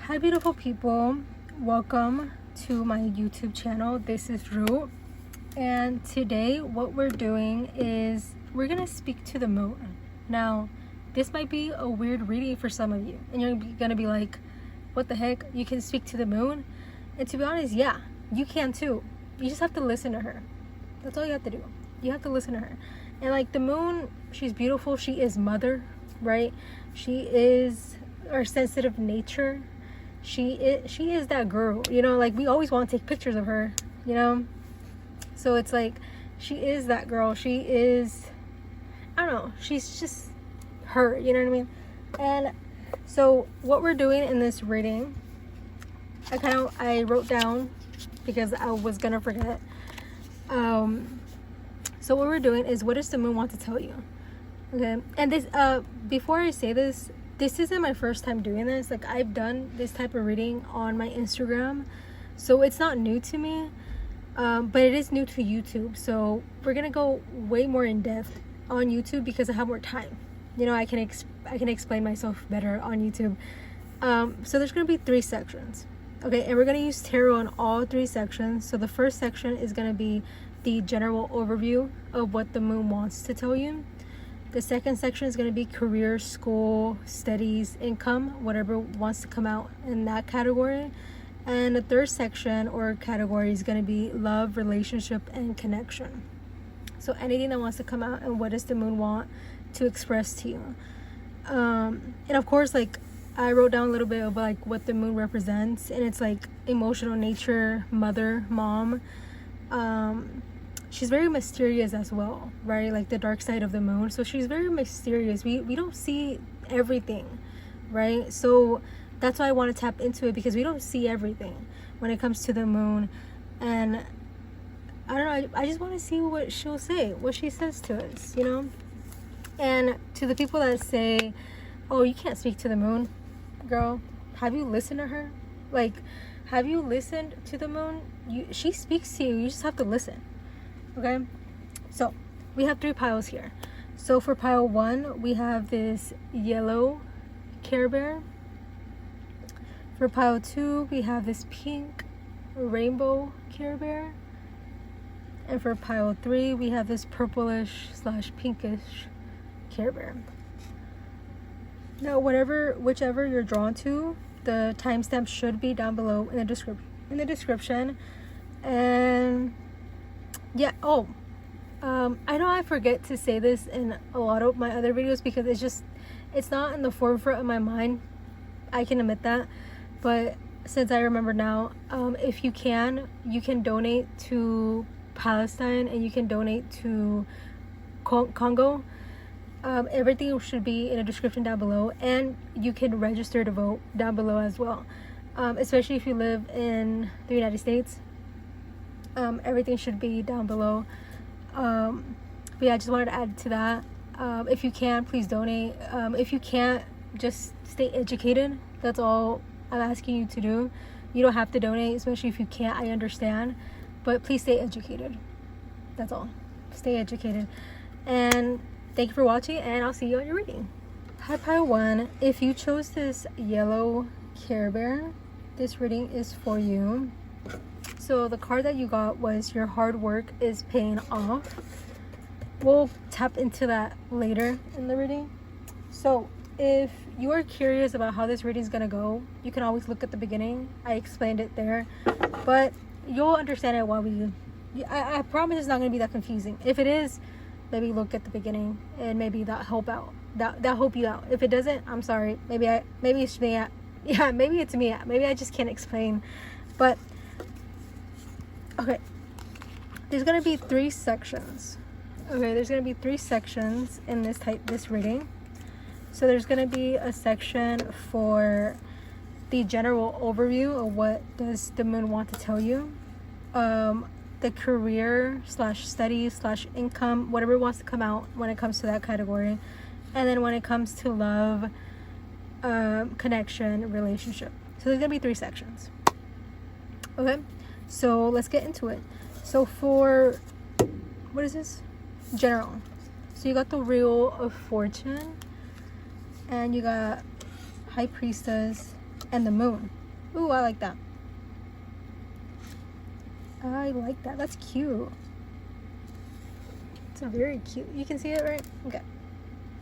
Hi beautiful people, welcome to my YouTube channel. This is Root, and today what we're doing is we're gonna speak to the moon. Now this might be a weird reading for some of you, and you're gonna be like, what the heck, you can speak to the moon? And to be honest, yeah, you can too. You just have to listen to her. That's all you have to do. You have to listen to her. And like the moon, she's beautiful. She is mother, right? She is our sensitive nature. She is that girl, you know, like we always want to take pictures of her, you know. So it's like she is that girl. She is, I don't know, she's just her, you know what I mean? And so what we're doing in this reading, I wrote down because I was gonna forget. So what we're doing is, what does the moon want to tell you? Okay, and this before I say this isn't my first time doing this. Like, I've done this type of reading on my Instagram, so it's not new to me, but it is new to YouTube. So we're gonna go way more in depth on YouTube because I have more time. You know, I can explain myself better on YouTube. So there's gonna be 3 sections, okay, and we're gonna use tarot in all 3 sections. So the first section is gonna be the general overview of what the moon wants to tell you. The second section is going to be career, school, studies, income, whatever wants to come out in that category. And the third section or category is going to be love, relationship, and connection. So anything that wants to come out, and what does the moon want to express to you. And of course, like, I wrote down a little bit of like what the moon represents, and it's like emotional nature, mother, mom. She's very mysterious as well, right? Like the dark side of the moon. So she's very mysterious. We don't see everything, right? So that's why I want to tap into it, because we don't see everything when it comes to the moon. And I don't know, I just want to see what she'll say, what she says to us, you know? And to the people that say, oh, you can't speak to the moon, girl, have you listened to her? Like, have you listened to the moon? She speaks to you. You just have to listen. Okay, so we have 3 piles here. So for pile 1, we have this yellow Care Bear. For pile 2, we have this pink rainbow Care Bear. And for pile 3, we have this purplish / pinkish Care Bear. Now, whichever you're drawn to, the timestamp should be down below in the description. And yeah, I know I forget to say this in a lot of my other videos because it's not in the forefront of my mind. I can admit that. But since I remember now, if you can donate to Palestine, and you can donate to Congo. Everything should be in the description down below, and you can register to vote down below as well, especially if you live in the United States. Everything should be down below. But yeah, I just wanted to add to that. If you can, please donate. If you can't, just stay educated. That's all I'm asking you to do. You don't have to donate, especially if you can't. I understand, but please stay educated. That's all. Stay educated. And thank you for watching, and I'll see you on your reading. Hi pile 1. If you chose this yellow Care Bear, this reading is for you. So the card that you got was your hard work is paying off. We'll tap into that later in the reading. So if you are curious about how this reading is gonna go, you can always look at the beginning. I explained it there, but you'll understand it while I promise it's not gonna be that confusing. If it is, maybe look at the beginning, and maybe that help you out. If it doesn't, I'm sorry. Maybe it's me. Yeah, maybe it's me. Maybe I just can't explain. But okay, there's gonna be 3 sections. Okay, there's gonna be 3 sections in this reading. So there's gonna be a section for the general overview of what does the moon want to tell you, the career / studies / income, whatever wants to come out when it comes to that category, and then when it comes to love, connection, relationship. So there's gonna be 3 sections. Okay, so let's get into it. So for, what is this? General. So you got the Wheel of Fortune, and you got High Priestess, and the moon. Ooh, I like that. I like that. That's cute. It's very cute. You can see it, right? Okay.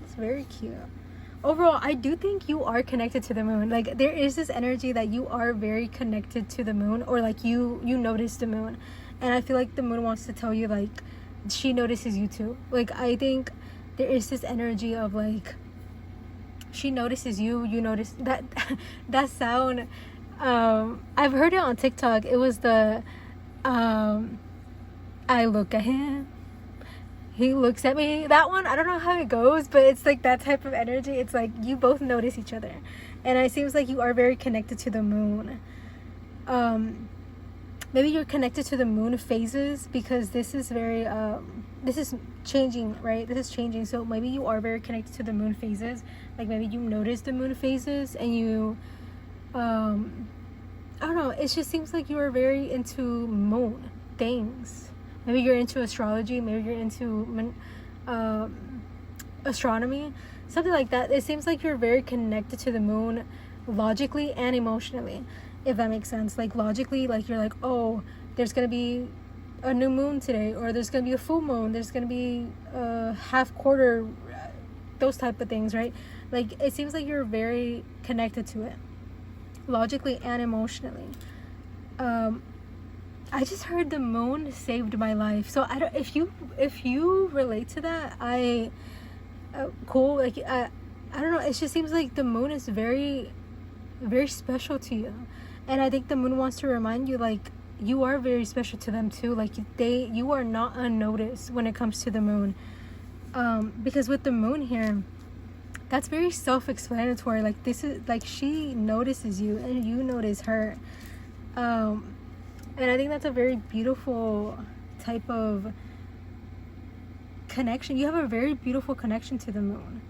It's very cute. Overall, I do think you are connected to the moon. Like, there is this energy that you are very connected to the moon, or like you notice the moon. And I feel like the moon wants to tell you, like, she notices you too. Like, I think there is this energy of like, she notices you, you notice that. That sound, I've heard it on TikTok. It was the I look at him, he looks at me. That one, I don't know how it goes, but it's like that type of energy. It's like you both notice each other, and it seems like you are very connected to the moon. Maybe you're connected to the moon phases, because this is very this is changing, right? This is changing. So maybe you are very connected to the moon phases. Like, maybe you notice the moon phases, and you I don't know, it just seems like you are very into moon things. Maybe you're into astrology, maybe you're into astronomy, something like that. It seems like you're very connected to the moon logically and emotionally, if that makes sense. Like, logically, like, you're like, oh, there's gonna be a new moon today, or there's gonna be a full moon, there's gonna be a half quarter, those type of things, right? Like, it seems like you're very connected to it logically and emotionally. I just heard the moon saved my life. So I don't, if you relate to that, cool. Like, I don't know, it just seems like the moon is very, very special to you. And I think the moon wants to remind you, like, you are very special to them too. Like, you are not unnoticed when it comes to the moon. Because with the moon here, that's very self-explanatory. Like, this is like, she notices you and you notice her. And I think that's a very beautiful type of connection. You have a very beautiful connection to the moon,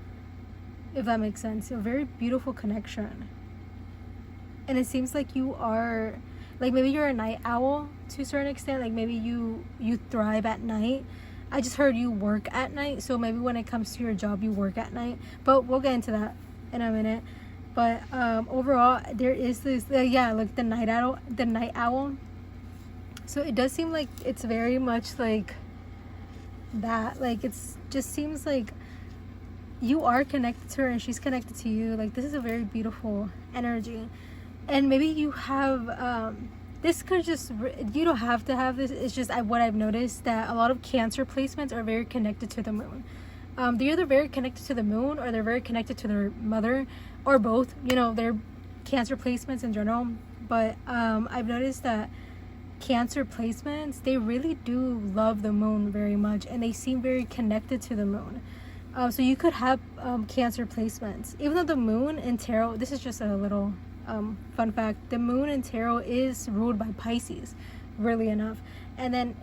if that makes sense. A very beautiful connection. And it seems like you are, like, maybe you're a night owl to a certain extent. Like, maybe you thrive at night. I just heard you work at night, so maybe when it comes to your job, you work at night. But we'll get into that in a minute. But overall, there is this, like, the night owl. So it does seem like it's very much like that. Like, it's just seems like you are connected to her and she's connected to you. Like, this is a very beautiful energy. And maybe you have this could just, you don't have to have this. It's just what I've noticed, that a lot of Cancer placements are very connected to the moon. They're either very connected to the moon, or they're very connected to their mother, or both. You know, they're Cancer placements in general. But I've noticed that Cancer placements, they really do love the moon very much, and they seem very connected to the moon. So you could have Cancer placements, even though the moon in tarot, this is just a little fun fact, the moon in tarot is ruled by Pisces, really enough. And then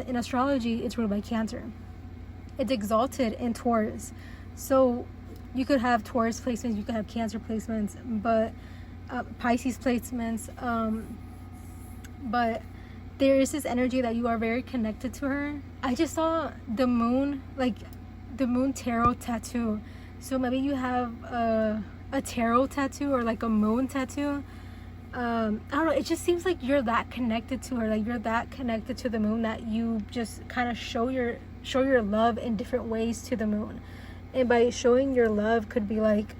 in astrology, it's ruled by Cancer. It's exalted in Taurus. So you could have Taurus placements, you could have Cancer placements, but Pisces placements, but there is this energy that you are very connected to her. I just saw the moon, like the moon tarot tattoo. So maybe you have a tarot tattoo, or like a moon tattoo. I don't know, it just seems like you're that connected to her. Like, you're that connected to the moon that you just kind of show your love in different ways to the moon. And by showing your love could be like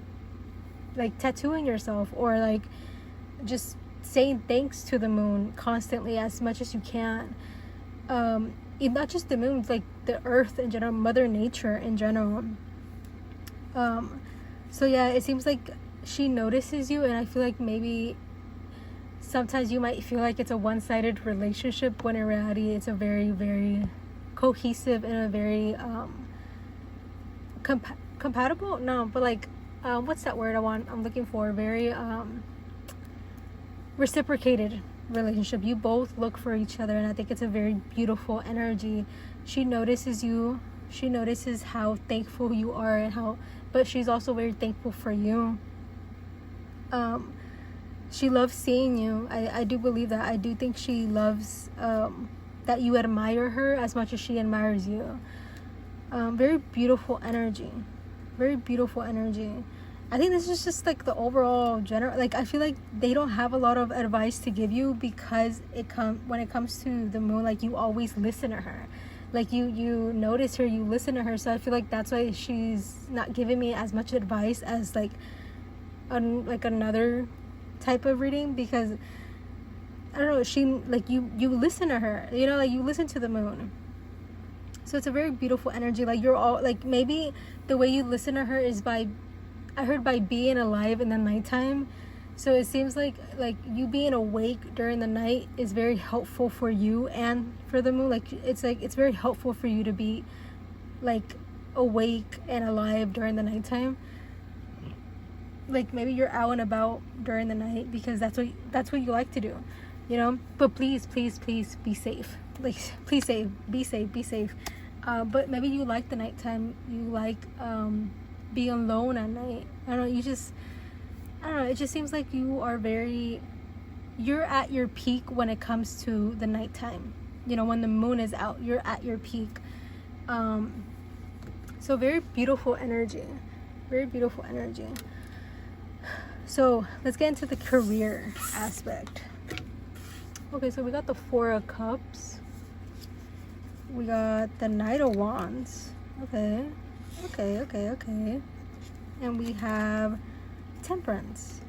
tattooing yourself, or like just saying thanks to the moon constantly as much as you can. Not just the moon, like the earth in general, Mother Nature in general. So yeah, it seems like she notices you, and I feel like maybe sometimes you might feel like it's a one-sided relationship, when in reality it's a very, very cohesive and a very compatible, no, but like what's that word I'm looking for, very reciprocated relationship. You both look for each other, and I think it's a very beautiful energy. She notices you, she notices how thankful you are, and but she's also very thankful for you. She loves seeing you. I do believe that. I do think she loves that you admire her as much as she admires you. Very beautiful energy. Very beautiful energy. I think this is just like the overall general, like I feel like they don't have a lot of advice to give you, because when it comes to the moon, like you always listen to her, like you notice her, you listen to her. So I feel like that's why she's not giving me as much advice as like another type of reading, because I don't know, she like you listen to her, you know, like you listen to the moon. So it's a very beautiful energy. Like you're all like, maybe the way you listen to her is by, I heard, by being alive in the nighttime. So it seems like you being awake during the night is very helpful for you and for the moon. Like it's very helpful for you to be like awake and alive during the nighttime. Like maybe you're out and about during the night because that's what you like to do, you know. But please be safe. Like please be safe. But maybe you like the nighttime. You like being alone at night. I don't know, it just seems like you're at your peak when it comes to the nighttime, you know, when the moon is out, you're at your peak. So very beautiful energy. So let's get into the career aspect. Okay, so we got the Four of Cups, we got the Knight of Wands. Okay, and we have Temperance.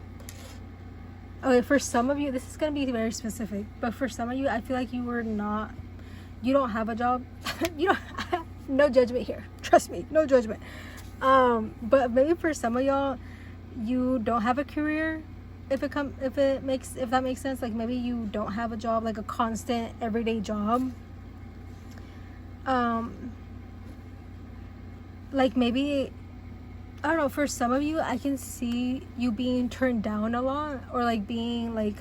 Okay, for some of you, this is going to be very specific, but for some of you, I feel like you don't have a job. You don't, no judgment here, trust me, no judgment. But maybe for some of y'all, you don't have a career, if that makes sense. Like maybe you don't have a job, like a constant everyday job. Like maybe, I don't know, for some of you, I can see you being turned down a lot, or like being like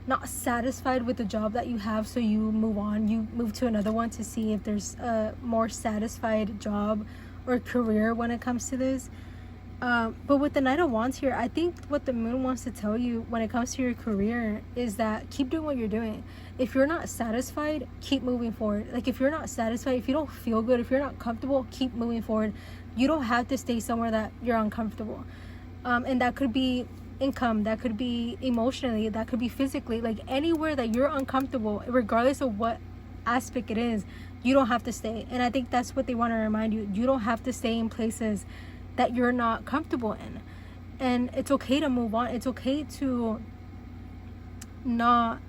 not satisfied with the job that you have, so you move to another one to see if there's a more satisfied job or career when it comes to this. But with the Knight of Wands here, I think what the moon wants to tell you when it comes to your career is that keep doing what you're doing. If you're not satisfied, keep moving forward. Like if you're not satisfied, if you don't feel good, if you're not comfortable, keep moving forward. You don't have to stay somewhere that you're uncomfortable. And that could be income, that could be emotionally, that could be physically. Like anywhere that you're uncomfortable, regardless of what aspect it is, you don't have to stay. And I think that's what they want to remind you. You don't have to stay in places that you're not comfortable in. And it's okay to move on. It's okay to not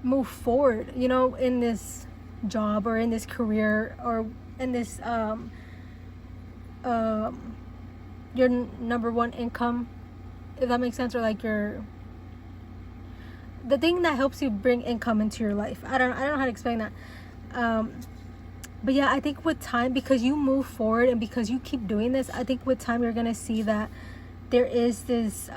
move forward, you know, in this job or in this career or in this your number one income, if that makes sense, or like the thing that helps you bring income into your life. I don't know how to explain that. But yeah, I think with time, because you move forward and because you keep doing this, I think with time you're gonna see that there is this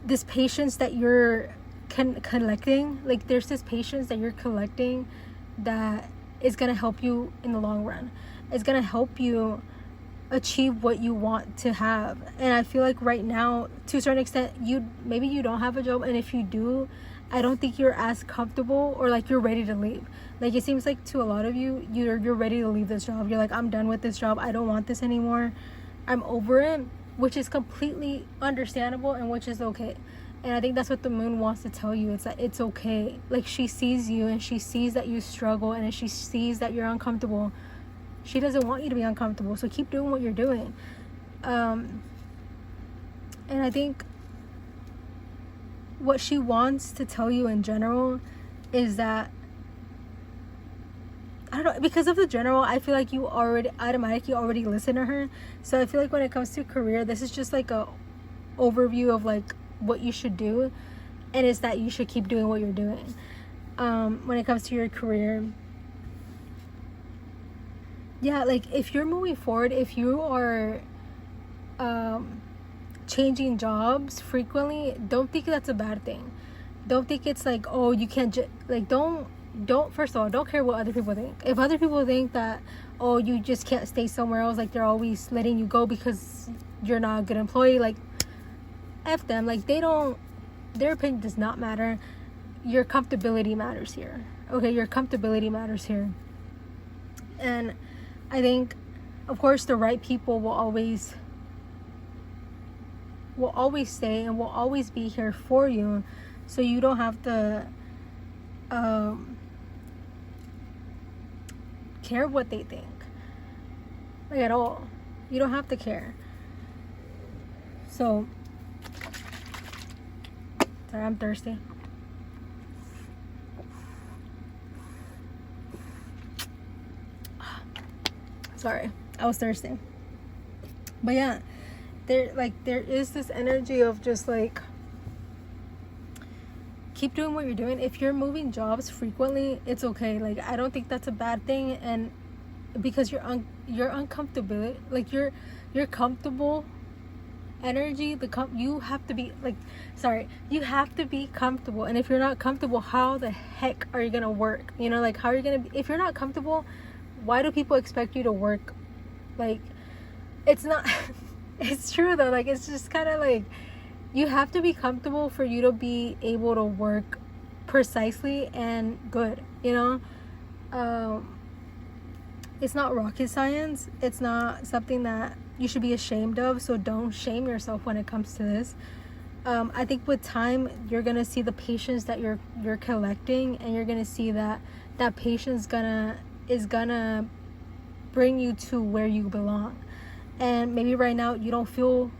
this patience that you're collecting. Like there's this patience that you're collecting that is gonna help you in the long run. It's gonna help you achieve what you want to have. And I feel like right now, to a certain extent, maybe you don't have a job, and if you do, I don't think you're as comfortable, or like you're ready to leave. Like it seems like to a lot of you, you're ready to leave this job. You're like, I'm done with this job. I don't want this anymore. I'm over it, which is completely understandable and which is okay. And I think that's what the moon wants to tell you. It's that it's okay. Like she sees you and she sees that you struggle and she sees that you're uncomfortable. She doesn't want you to be uncomfortable. So keep doing what you're doing. And I think what she wants to tell you in general is that, I don't know, because of the general, I feel like you automatically already listen to her. So I feel like when it comes to career, this is just like a overview of like what you should do, and it's that you should keep doing what you're doing. When it comes to your career, yeah, like if you're moving forward, if you are changing jobs frequently, don't think that's a bad thing. Don't think it's like, oh, you can't like don't first of all, don't care what other people think. If other people think that, oh, you just can't stay somewhere else, like they're always letting you go because you're not a good employee, like F them. Like their opinion does not matter. Your comfortability matters here. Okay, your comfortability matters here. And I think Of course, the right people will always stay and will always be here for you, so you don't have to care what they think, like, at all. You don't have to care. So sorry, I'm thirsty. Sorry, I was thirsty. But yeah, there is this energy of just like, keep doing what you're doing. If you're moving jobs frequently, it's okay. Like, I don't think that's a bad thing. And because you're uncomfortable, like you're comfortable energy, you have to be like, you have to be comfortable. And if you're not comfortable, how the heck are you gonna work? You know, like, how are you gonna if you're not comfortable, why do people expect you to work? Like, it's not it's true though. Like, it's just kind of like, you have to be comfortable for you to be able to work precisely and good, you know. It's not rocket science. It's not something that you should be ashamed of, so don't shame yourself when it comes to this. I think with time, you're gonna see the patience that you're collecting, and you're gonna see that patience is gonna bring you to where you belong. And maybe right now you don't feel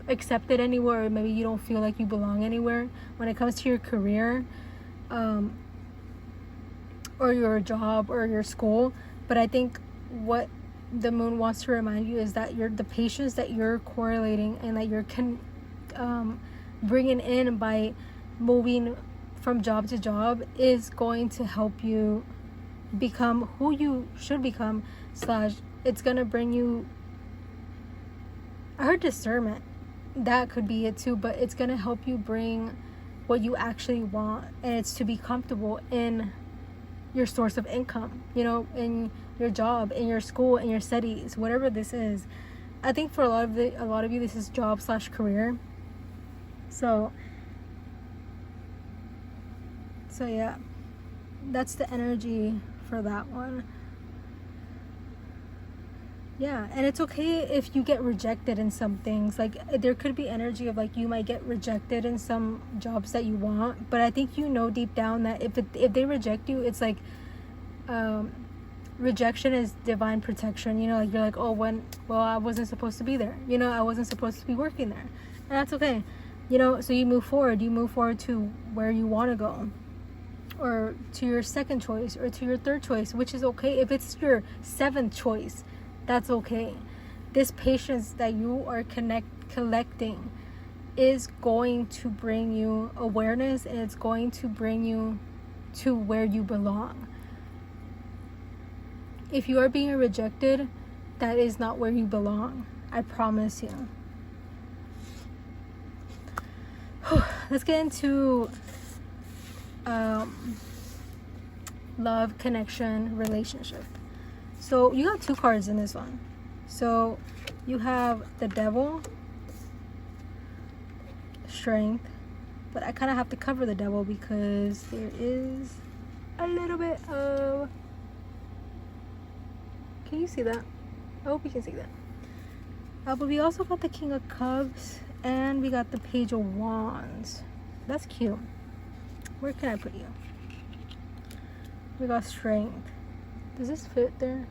accepted anywhere, or maybe you don't feel like you belong anywhere when it comes to your career, or your job or your school. But I think what the moon wants to remind you is that the patience that you're correlating and that you're bringing in by moving from job to job is going to help you become who you should become, / it's gonna bring you, I heard discernment, that could be it too, but it's gonna help you bring what you actually want, and it's to be comfortable in your source of income, you know, in your job, in your school, in your studies, whatever this is. I think for a lot of you, this is job / career. So yeah, that's the energy for that one. Yeah, and it's okay if you get rejected in some things. Like, there could be energy of like, you might get rejected in some jobs that you want, but I think you know deep down that if they reject you, it's like, rejection is divine protection. You know, like, you're like, oh, well, I wasn't supposed to be there. You know, I wasn't supposed to be working there, and that's okay. You know, so you move forward. You move forward to where you want to go, or to your second choice, or to your third choice, which is okay. If it's your 7th choice, that's okay. This patience that you are collecting is going to bring you awareness, and it's going to bring you to where you belong. If you are being rejected, that is not where you belong. I promise you. Let's get into love, connection, relationship. So you got 2 cards in this one. So you have the Devil, Strength, but I kind of have to cover the Devil because there is a little bit of, can you see that? I hope you can see that. But we also got the King of Cups, and we got the Page of Wands. That's cute. Where can I put you? We got Strength. Does this fit there?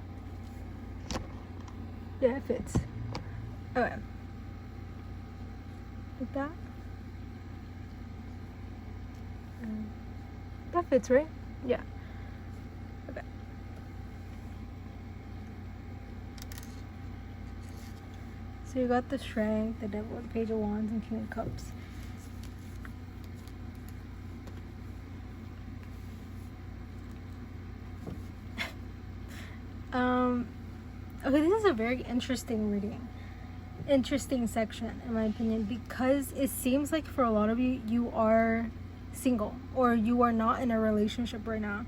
Yeah, it fits. Okay. Like that? That fits, right? Yeah. Okay. So you got the Strength, the Devil, the Page of Wands, and King of Cups. Okay, this is a very interesting reading. Interesting section, in my opinion, because it seems like for a lot of you, you are single, or you are not in a relationship right now.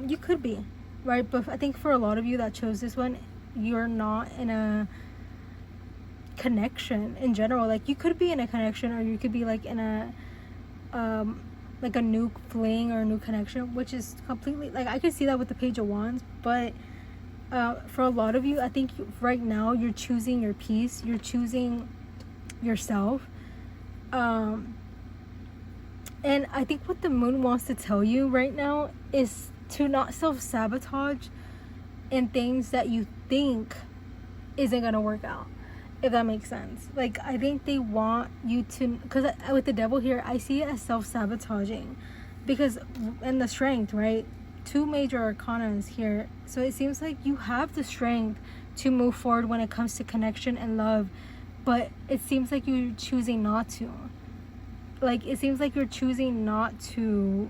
You could be, right? But I think for a lot of you that chose this one, you're not in a connection in general. Like, you could be in a connection, or you could be like in a like a new fling or a new connection, which is completely, like, I could see that with the Page of Wands, but for a lot of you, I think right now you're choosing your peace, you're choosing yourself. And I think what the moon wants to tell you right now is to not self-sabotage in things that you think isn't gonna work out, if that makes sense. Like, I think they want you to, because with the devil here, I see it as self-sabotaging, because in the strength, right, 2 major arcanas here, so it seems like you have the strength to move forward when it comes to connection and love, but it seems like you're choosing not to. Like, it seems like you're choosing not to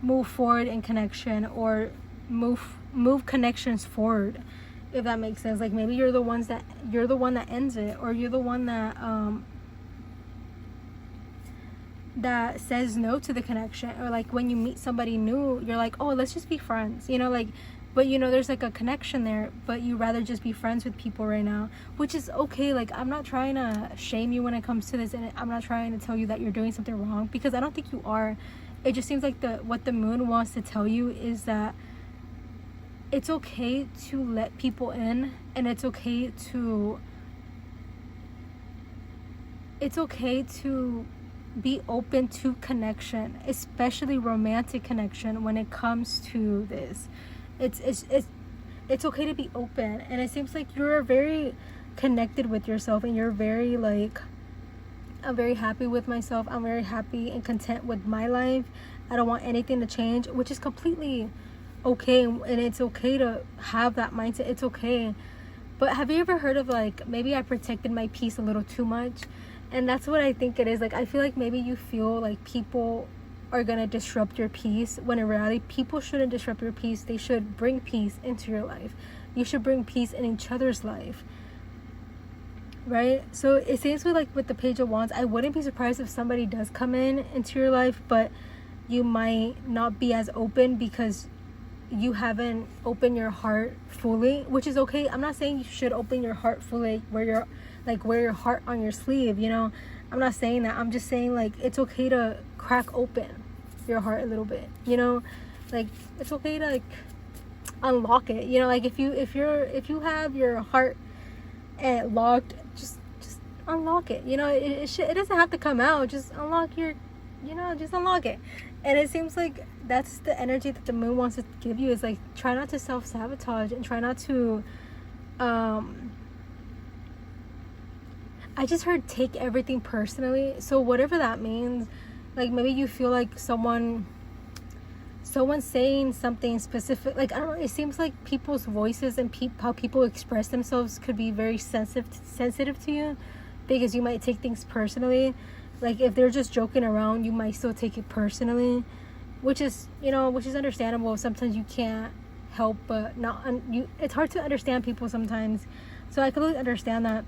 move forward in connection, or move connections forward, if that makes sense. Like, maybe you're the one that ends it, or you're the one that that says no to the connection. Or like when you meet somebody new, you're like, oh, let's just be friends, you know, like, but you know there's like a connection there, but you rather just be friends with people right now, which is okay. Like, I'm not trying to shame you when it comes to this, and I'm not trying to tell you that you're doing something wrong, because I don't think you are. It just seems like what the moon wants to tell you is that it's okay to let people in, and it's okay to be open to connection, especially romantic connection. When it comes to this, it's okay to be open. And it seems like you're very connected with yourself, and you're very like, I'm very happy with myself, I'm very happy and content with my life, I don't want anything to change, which is completely okay. And it's okay to have that mindset, it's okay. But have you ever heard of, like, maybe I protected my peace a little too much? And that's what I think it is. Like, I feel like maybe you feel like people are gonna disrupt your peace, when in reality people shouldn't disrupt your peace. They should bring peace into your life. You should bring peace in each other's life, right? So it seems with the Page of Wands, I wouldn't be surprised if somebody does come into your life, but you might not be as open because you haven't opened your heart fully, which is okay. I'm not saying you should open your heart fully, wear your heart on your sleeve, you know. I'm not saying that. I'm just saying, like, it's okay to crack open your heart a little bit, you know. Like, it's okay to, like, unlock it, you know. Like, if you have your heart locked, just unlock it, you know. It doesn't have to come out. Just unlock just unlock it. And it seems like that's the energy that the moon wants to give you, is like, try not to self-sabotage, and try not to I just heard take everything personally. So whatever that means, like, maybe you feel like someone's saying something specific, like, I don't know, it seems like people's voices and how people express themselves could be very sensitive to you, because you might take things personally. Like, if they're just joking around, you might still take it personally, which is understandable. Sometimes you can't help but it's hard to understand people sometimes, so I completely understand that.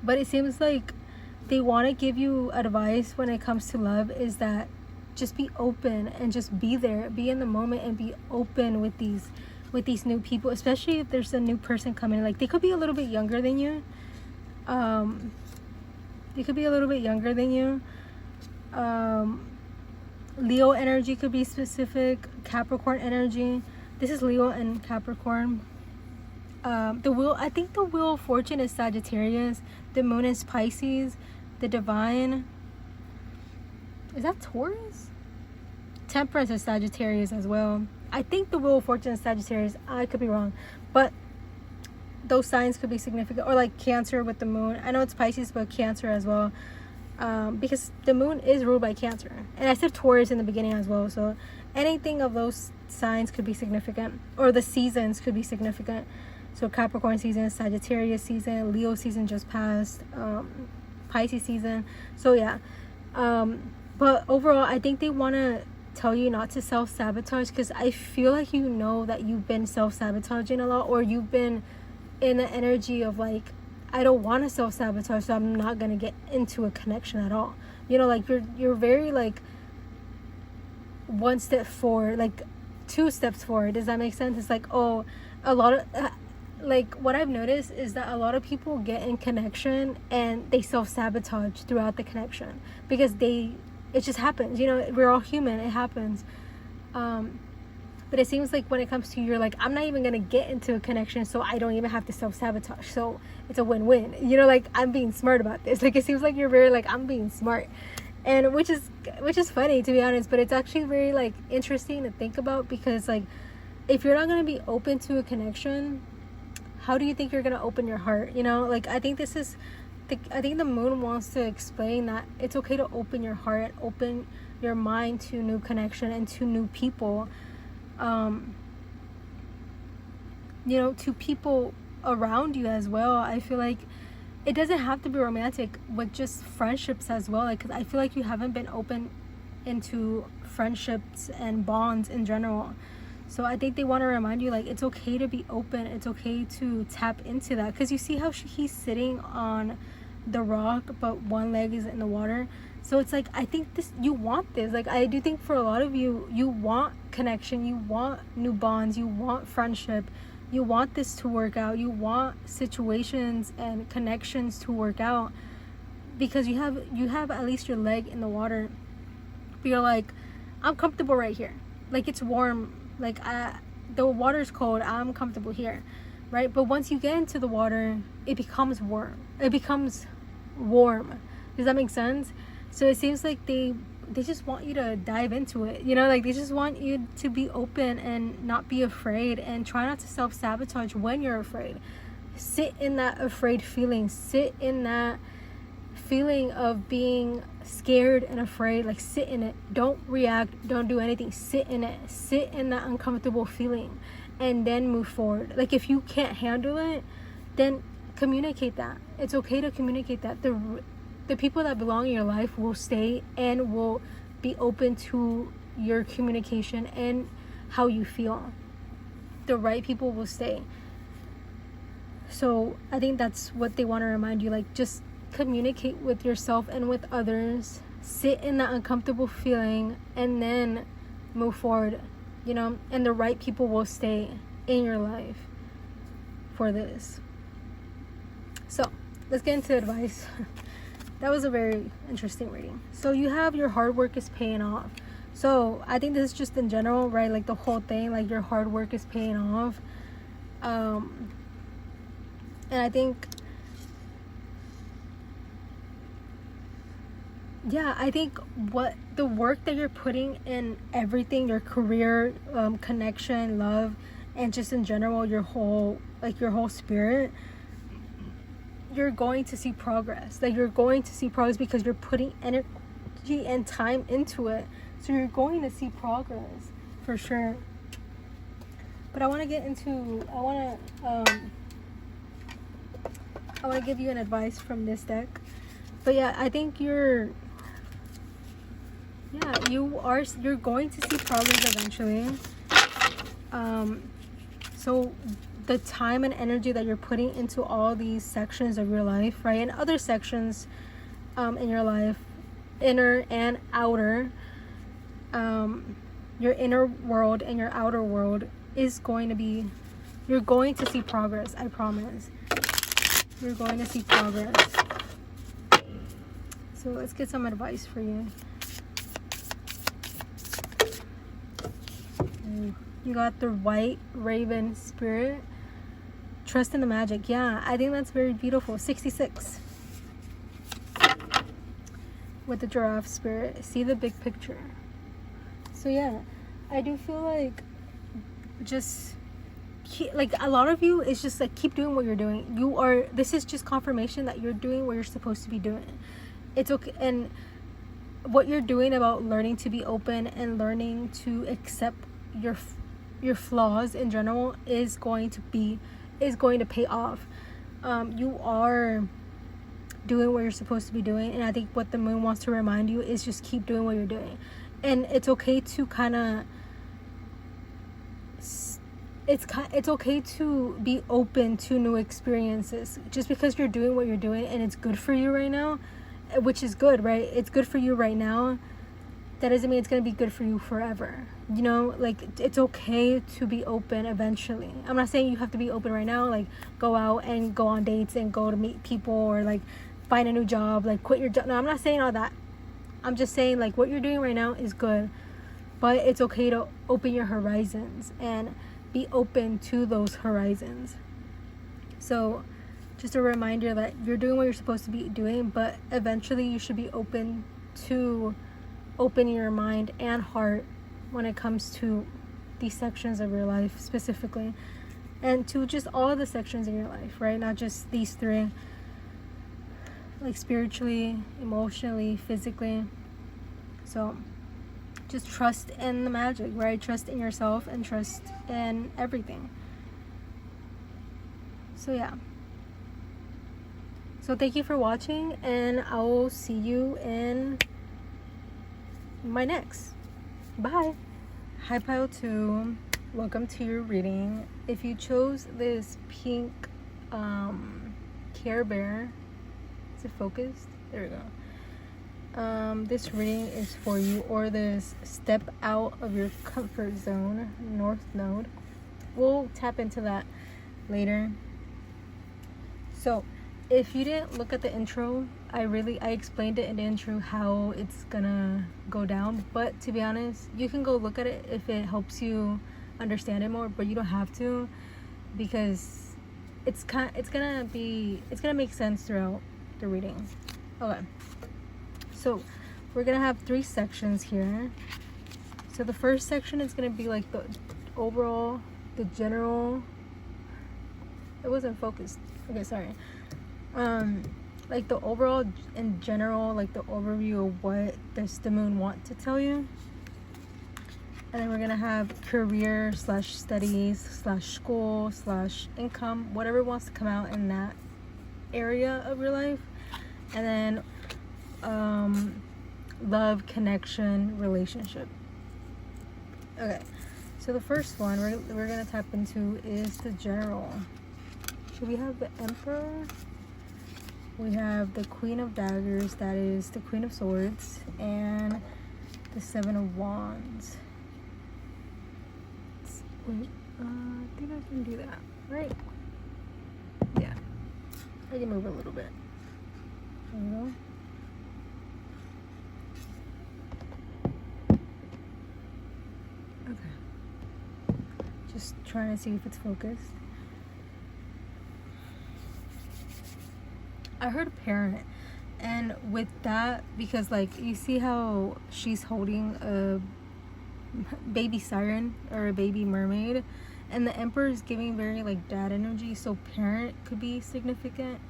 But it seems like they want to give you advice when it comes to love, is that just be open and just be there, be in the moment, and be open with these new people, especially if there's a new person coming. Like, they could be a little bit younger than you. Leo energy could be specific. Capricorn energy. This is Leo and Capricorn. I think the wheel of fortune is Sagittarius. The moon is Pisces. The divine, is that Taurus? Temperance is Sagittarius as well. I think the wheel of fortune is Sagittarius. I could be wrong, but those signs could be significant. Or like Cancer with the moon. I know it's Pisces, but Cancer as well, because the moon is ruled by Cancer. And I said Taurus in the beginning as well, so anything of those signs could be significant, or the seasons could be significant. So Capricorn season, Sagittarius season, Leo season just passed, Pisces season. So yeah, but overall, I think they want to tell you not to self-sabotage, because I feel like you know that you've been self-sabotaging a lot, or you've been in the energy of like, I don't want to self-sabotage, so I'm not gonna get into a connection at all. You know, like you're very like one step forward, like 2 steps forward. Does that make sense? It's like, oh, a lot of like, what I've noticed is that a lot of people get in connection and they self-sabotage throughout the connection, because it just happens, you know. We're all human, it happens. But it seems like when it comes to, you're like, I'm not even gonna get into a connection, so I don't even have to self-sabotage, so it's a win-win, you know, like, I'm being smart about this. Like, it seems like you're very like, I'm being smart, and which is funny, to be honest, but it's actually very like interesting to think about, because like, if you're not gonna be open to a connection, how do you think you're gonna open your heart? You know, like, I think the moon wants to explain that it's okay to open your heart, open your mind to new connection and to new people, you know, to people around you as well. I feel like it doesn't have to be romantic, with just friendships as well. Like, 'cause I feel like you haven't been open into friendships and bonds in general. So I think they want to remind you, like, it's okay to be open. It's okay to tap into that. Because you see how he's sitting on the rock, but one leg is in the water. So it's like, I think you want this. Like, I do think for a lot of you, you want connection. You want new bonds. You want friendship. You want this to work out. You want situations and connections to work out. Because you have at least your leg in the water. But you're like, I'm comfortable right here. Like, it's warm. Like, the water's cold, I'm comfortable here, right? But once you get into the water, it becomes warm. Does that make sense? So it seems like they just want you to dive into it, you know, like, they just want you to be open and not be afraid, and try not to self-sabotage when you're afraid. Sit in that afraid feeling. Sit in that feeling of being scared and afraid. Like, sit in it. Don't react, don't do anything. Sit in it. Sit in that uncomfortable feeling, and then move forward. Like, if you can't handle it, then communicate that. It's okay to communicate that. The people that belong in your life will stay and will be open to your communication and how you feel. The right people will stay. So I think that's what they want to remind you. Like, just communicate with yourself and with others. Sit in that uncomfortable feeling, and then move forward, you know, and the right people will stay in your life for this. So let's get into advice. That was a very interesting reading. So you have your hard work is paying off. So I think this is just in general, right? Like, the whole thing, like, your hard work is paying off. And I think, yeah, I think what the work that you're putting in everything, your career, connection, love, and just in general, your whole spirit, you're going to see progress. Like, you're going to see progress because you're putting energy and time into it. So you're going to see progress for sure. But I want to give you an advice from this deck. But yeah, I think you're going to see progress eventually. So the time and energy that you're putting into all these sections of your life, right, and other sections in your life, inner and outer, your inner world and your outer world is going to be, you're going to see progress. I promise. You're going to see progress. So let's get some advice for you. You got the white raven spirit. Trust in the magic. Yeah, I think that's very beautiful. 66. With the giraffe spirit. See the big picture. So yeah, I do feel like just like a lot of you is just like keep doing what you're doing. This is just confirmation that you're doing what you're supposed to be doing. It's okay. And what you're doing about learning to be open and learning to accept your flaws in general is going to pay off. You are doing what you're supposed to be doing, and I think what the moon wants to remind you is just keep doing what you're doing. And it's okay to it's okay to be open to new experiences. Just because you're doing what you're doing and it's good for you right now, which is good, right? It's good for you right now. That doesn't mean it's going to be good for you forever. You know, like, it's okay to be open eventually. I'm not saying you have to be open right now, like go out and go on dates and go to meet people, or like find a new job, like quit your job. No, I'm not saying all that. I'm just saying, like, what you're doing right now is good. but it's okay to open your horizons and be open to those horizons. So just a reminder that you're doing what you're supposed to be doing, but eventually you should be open to opening your mind and heart when it comes to these sections of your life specifically, and to just all of the sections in your life, right? Not just these three, like spiritually, emotionally, physically. So just trust in the magic, right? Trust in yourself and trust in everything. So yeah. So thank you for watching, and I will see you in my next. Bye. Hi Pile 2. Welcome to your reading. If you chose this pink Care Bear, is it focused? There we go. This reading is for you, or this step out of your comfort zone, North Node. We'll tap into that later. So if you didn't look at the intro, I explained it in the intro how it's gonna go down, but to be honest, you can go look at it if it helps you understand it more, but you don't have to, because it's gonna make sense throughout the reading. Okay, so we're gonna have 3 sections here. So the first section is gonna be like the overall, the general. It wasn't focused. Okay, sorry. Like the overall in general, like the overview of what does the moon want to tell you. And then we're gonna have career / studies / school / income, whatever wants to come out in that area of your life. And then love, connection, relationship. Okay, so the first one we're gonna tap into is the general. So we have the Emperor. We have the Queen of Daggers, that is the Queen of Swords, and the 7 of Wands. Wait, I think I can do that, right? Yeah, I can move a little bit. There we go. Okay. Just trying to see if it's focused. I heard parent, and with that, because like you see how she's holding a baby siren or a baby mermaid, and the Emperor is giving very like dad energy, so parent could be significant.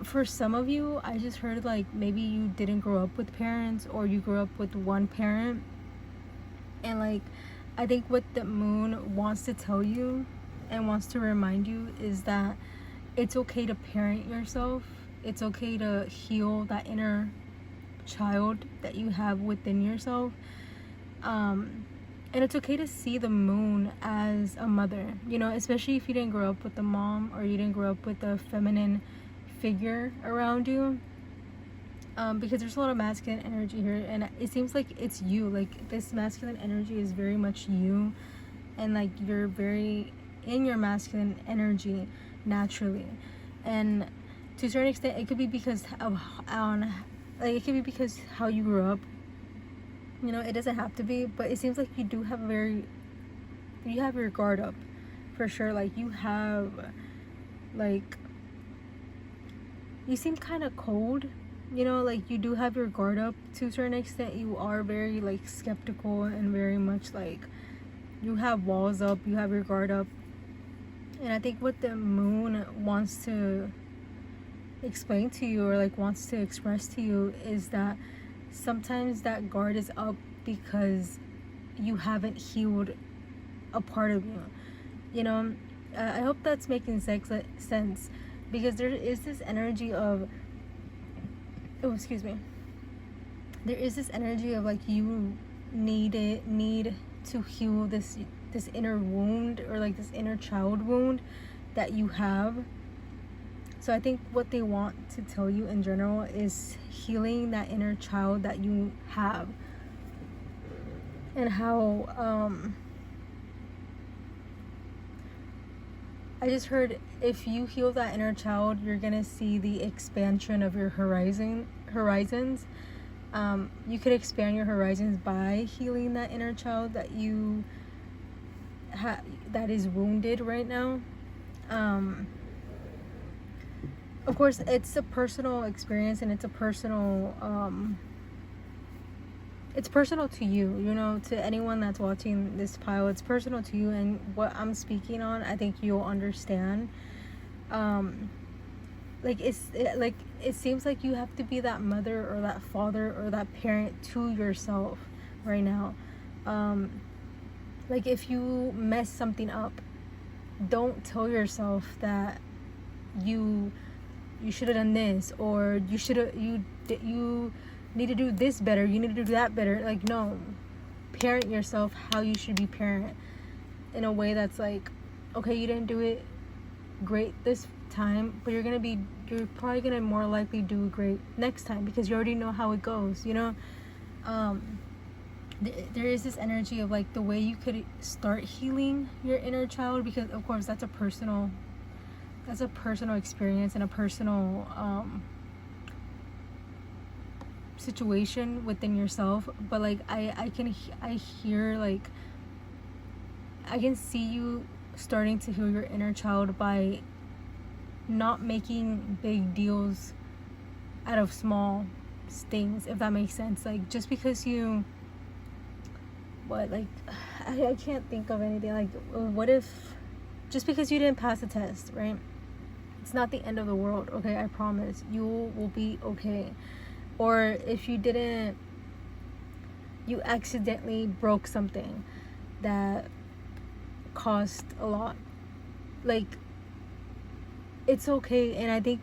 For some of you, I just heard like maybe you didn't grow up with parents, or you grew up with one parent, and like I think what the moon wants to tell you and wants to remind you is that it's okay to parent yourself. It's okay to heal that inner child that you have within yourself. And it's okay to see the moon as a mother, you know, especially if you didn't grow up with a mom, or you didn't grow up with a feminine figure around you. Because there's a lot of masculine energy here, and it seems like it's you. Like this masculine energy is very much you, and like you're very in your masculine energy naturally. And to a certain extent, it could be because of it could be because how you grew up, you know. It doesn't have to be, but it seems like you do have you have your guard up for sure. Like you have, like, you seem kind of cold, you know, like you do have your guard up to a certain extent. You are very like skeptical, and very much like you have walls up, you have your guard up. And I think what the moon wants to explain to you, or like wants to express to you, is that sometimes that guard is up because you haven't healed a part of you, you know. I hope that's making sense, because there is this energy of, oh excuse me, there is this energy of like you need to heal this inner wound, or like this inner child wound that you have. So I think what they want to tell you in general is healing that inner child that you have, and how I just heard if you heal that inner child, you're gonna see the expansion of your horizons, You could expand your horizons by healing that inner child that you that is wounded right now. Of course, it's a personal experience, and it's personal to you, you know, to anyone that's watching this pile. It's personal to you, and what I'm speaking on, I think you'll understand. It seems like you have to be that mother or that father or that parent to yourself right now. Like, if you mess something up, don't tell yourself that you should have done this, or you need to do this better, you need to do that better. Like, no, parent yourself how you should be parent, in a way that's like, okay, you didn't do it great this time, but you're probably gonna more likely do great next time, because you already know how it goes, you know. There is this energy of like the way you could start healing your inner child, because of course that's a personal experience and a personal situation within yourself. But like I hear, like, I can see you starting to heal your inner child by not making big deals out of small things, if that makes sense. Like, just because you I can't think of anything. Like, what if just because you didn't pass a test, right? It's not the end of the world, okay? I promise you will be okay. Or if you accidentally broke something that cost a lot, like, it's okay. And I think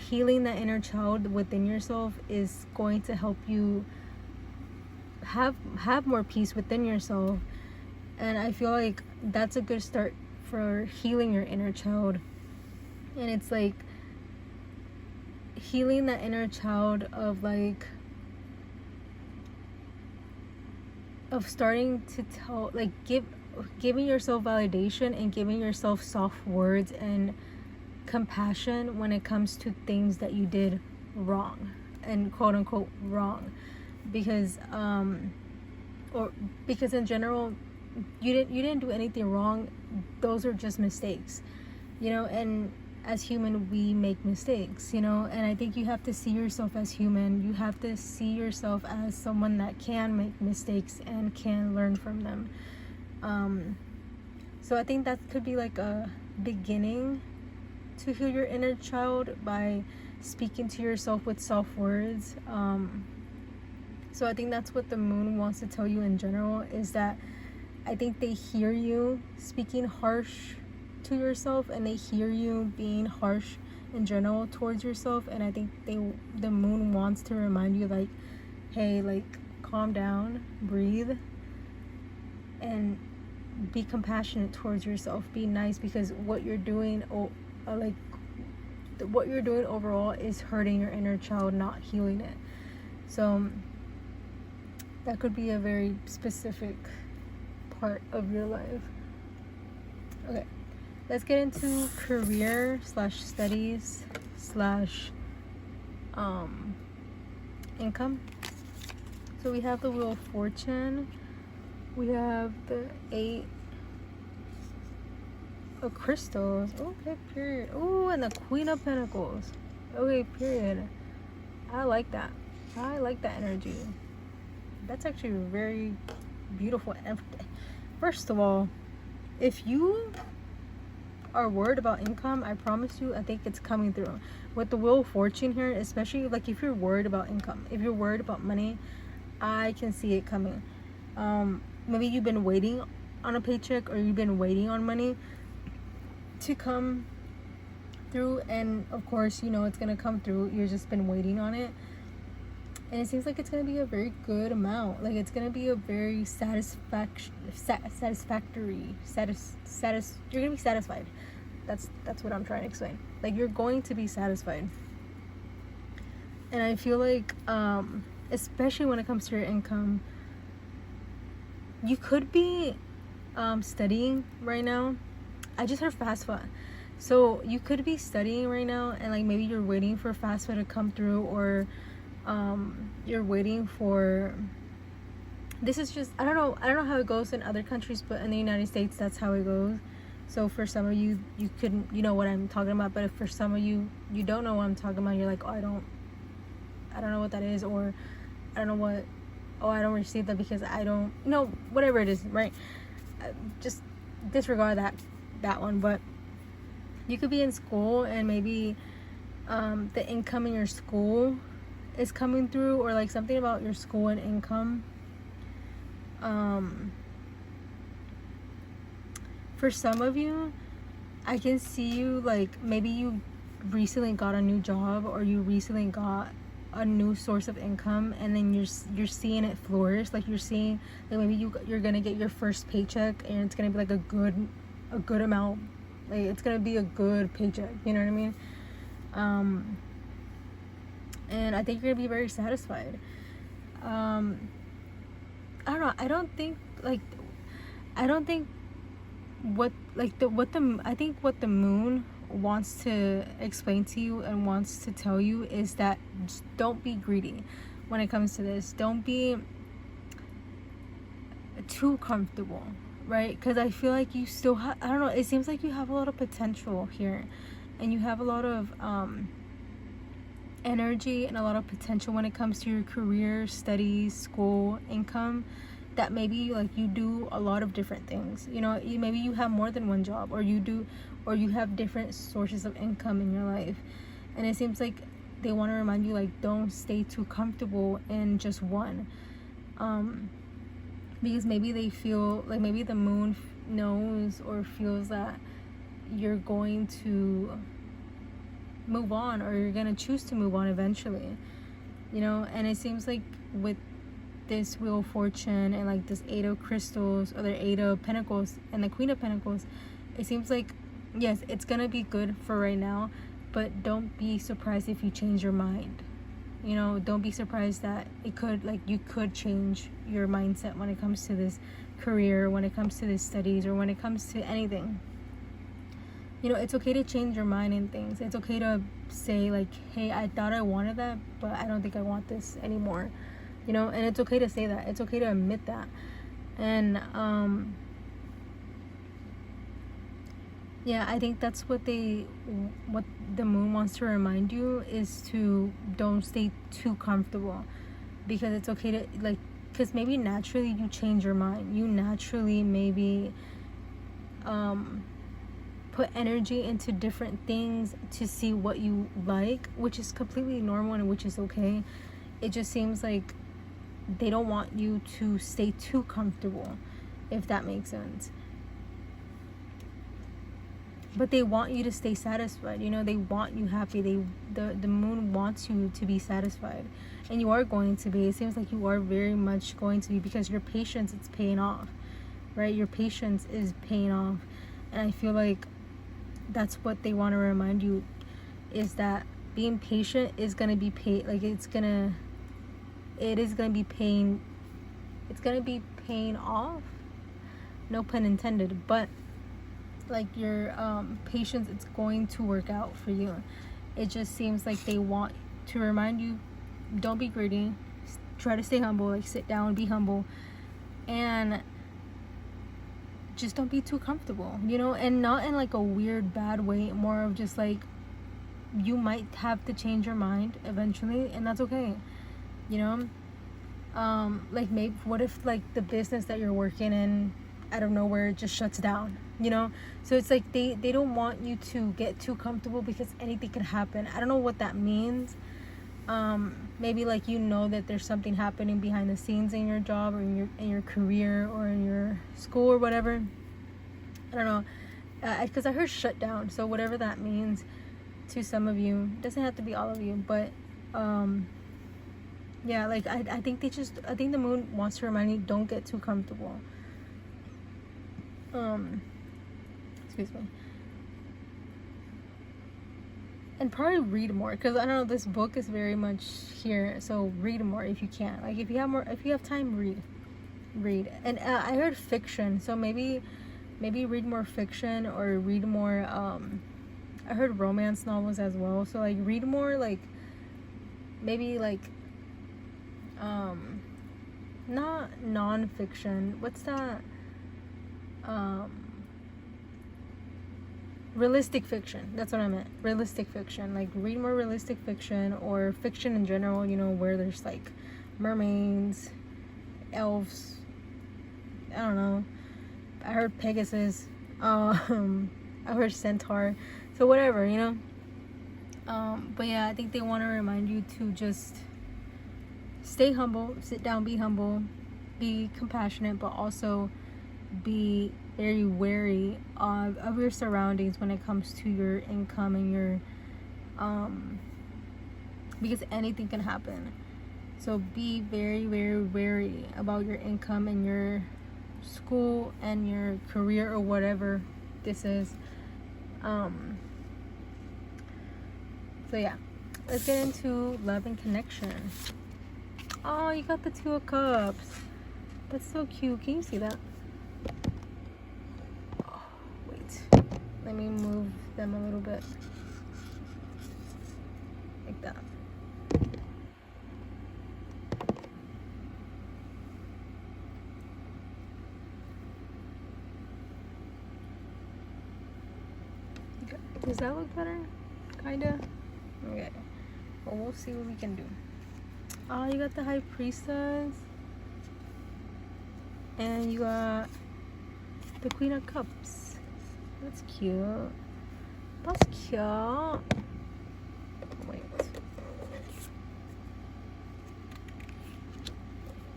healing that inner child within yourself is going to help you have more peace within yourself. And I feel like that's a good start for healing your inner child. And it's like healing that inner child of like, of starting to tell, like, giving yourself validation and giving yourself soft words and compassion when it comes to things that you did wrong, and quote unquote wrong, because in general you didn't do anything wrong. Those are just mistakes, you know. And as human, we make mistakes, you know. And I think you have to see yourself as human. You have to see yourself as someone that can make mistakes and can learn from them. So I think that could be like a beginning to heal your inner child, by speaking to yourself with soft words. So I think that's what the moon wants to tell you in general, is that I think they hear you speaking harsh to yourself, and they hear you being harsh in general towards yourself. And I think the moon wants to remind you, like, hey, like, calm down, breathe, and be compassionate towards yourself. Be nice, because what you're doing overall is hurting your inner child, not healing it. So that could be a very specific part of your life. Okay, let's get into career / studies / income. So we have the Wheel of Fortune, we have the 8 of Crystals, okay, period. Oh, and the Queen of Pentacles, okay, period. I like that energy. That's actually very beautiful. And first of all, if you are worried about income, I promise you, I think it's coming through with the Wheel of Fortune here. Especially like if you're worried about income, if you're worried about money, I can see it coming. Maybe you've been waiting on a paycheck, or you've been waiting on money to come through, and of course, you know it's gonna come through. You've just been waiting on it, and it seems like it's gonna be a very good amount. Like, it's gonna be a very satisfactory. You're gonna be satisfied. That's what I'm trying to explain. Like, you're going to be satisfied. And I feel like, especially when it comes to your income, you could be studying right now. I just heard FAFSA. So you could be studying right now, and like maybe you're waiting for FAFSA to come through, or You're waiting for, this is just, I don't know how it goes in other countries, but in the United States that's how it goes. So for some of you, you couldn't, you know what I'm talking about, but if for some of you, you don't know what I'm talking about, you're like, oh, I don't know what that is, or I don't know what, oh, I don't receive that because I don't, you know, whatever it is, right? Just disregard that one. But you could be in school and maybe the income in your school is coming through, or like something about your school and income. For some of you, I can see you, like maybe you recently got a new job, or you recently got a new source of income, and then you're seeing it flourish. Like you're seeing, like maybe you're gonna get your first paycheck, and it's gonna be like a good amount, like it's gonna be a good paycheck, you know what I mean? And I think you're gonna be very satisfied. I don't know, I think what the moon wants to explain to you and wants to tell you is that just don't be greedy when it comes to this. Don't be too comfortable, right? Because I feel like you still have, I don't know, it seems like you have a lot of potential here, and you have a lot of energy and a lot of potential when it comes to your career, studies, school, income, that maybe like you do a lot of different things, you know, maybe you have more than one job, or you have different sources of income in your life. And it seems like they want to remind you, like, don't stay too comfortable in just one, because maybe they feel like, maybe the moon knows or feels that you're going to move on, or you're going to choose to move on eventually, you know. And it seems like with this Wheel of Fortune and like this Eight of Crystals, or the Eight of Pentacles and the Queen of Pentacles, it seems like, yes, it's gonna be good for right now, but don't be surprised if you change your mind. You know, don't be surprised that it could, like, you could change your mindset when it comes to this career, when it comes to this studies, or when it comes to anything. You know, it's okay to change your mind in things. It's okay to say, like, hey, I thought I wanted that, but I don't think I want this anymore. You know, and it's okay to say that. It's okay to admit that. And yeah, I think that's what the moon wants to remind you, is to don't stay too comfortable, because it's okay to, like, because maybe naturally you change your mind. You naturally maybe put energy into different things to see what you like, which is completely normal and which is okay. It just seems like they don't want you to stay too comfortable, if that makes sense. But they want you to stay satisfied. You know, they want you happy. The moon wants you to be satisfied, and you are going to be. It seems like you are very much going to be, because your patience, it's paying off, right? Your patience is paying off. And I feel like that's what they want to remind you, is that being patient is going to be paid. Like, it is going to be paying, it's going to be paying off, no pun intended, but like your patience, it's going to work out for you. It just seems like they want to remind you, don't be greedy, try to stay humble, like sit down, be humble, and just don't be too comfortable, you know. And not in like a weird bad way, more of just like, you might have to change your mind eventually, and that's okay, you know. Like, maybe, what if like the business that you're working in, out of nowhere, it just shuts down, you know. So it's like they don't want you to get too comfortable, because anything could happen. I don't know what that means. Maybe like, you know, that there's something happening behind the scenes in your job, or in your career, or in your school, or whatever. I don't know, because I heard shut down, so whatever that means to some of you, doesn't have to be all of you, but yeah, like I think the moon wants to remind you, don't get too comfortable. Excuse me. And probably read more, because I don't know, this book is very much here, so read more if you can. Like, if you have time, read. And I heard fiction, so maybe read more fiction, or read more I heard romance novels as well. So like, read more, like maybe like not non-fiction, what's that, realistic fiction, that's what I meant, realistic fiction. Like, read more realistic fiction, or fiction in general, you know, where there's like mermaids, elves, I don't know, I heard Pegasus, I heard centaur, so whatever, you know. But yeah, I think they want to remind you to just stay humble, sit down, be humble, be compassionate, but also be very wary of your surroundings when it comes to your income and your because anything can happen. So be very, very wary about your income and your school and your career, or whatever this is. So yeah, let's get into love and connection. Oh, you got the Two of Cups. That's so cute. Can you see that? Oh, wait. Let me move them a little bit. Like that. Okay. Does that look better? Kinda? Okay. Well, we'll see what we can do. Oh, you got the High Priestess. And you got the Queen of Cups. That's cute. That's cute. Wait.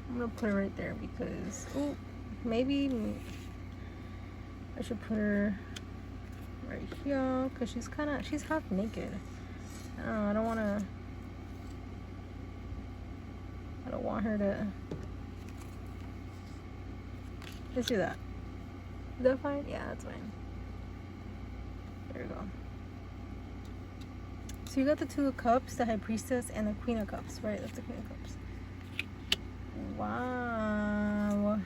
I'm gonna put her right there because, ooh, maybe I should put her right here because she's half naked. I don't know, I don't want her to. Let's do that. Is that fine? Yeah, that's fine. There we go. So you got the Two of Cups, the High Priestess, and the Queen of Cups, right? That's the Queen of Cups. Wow.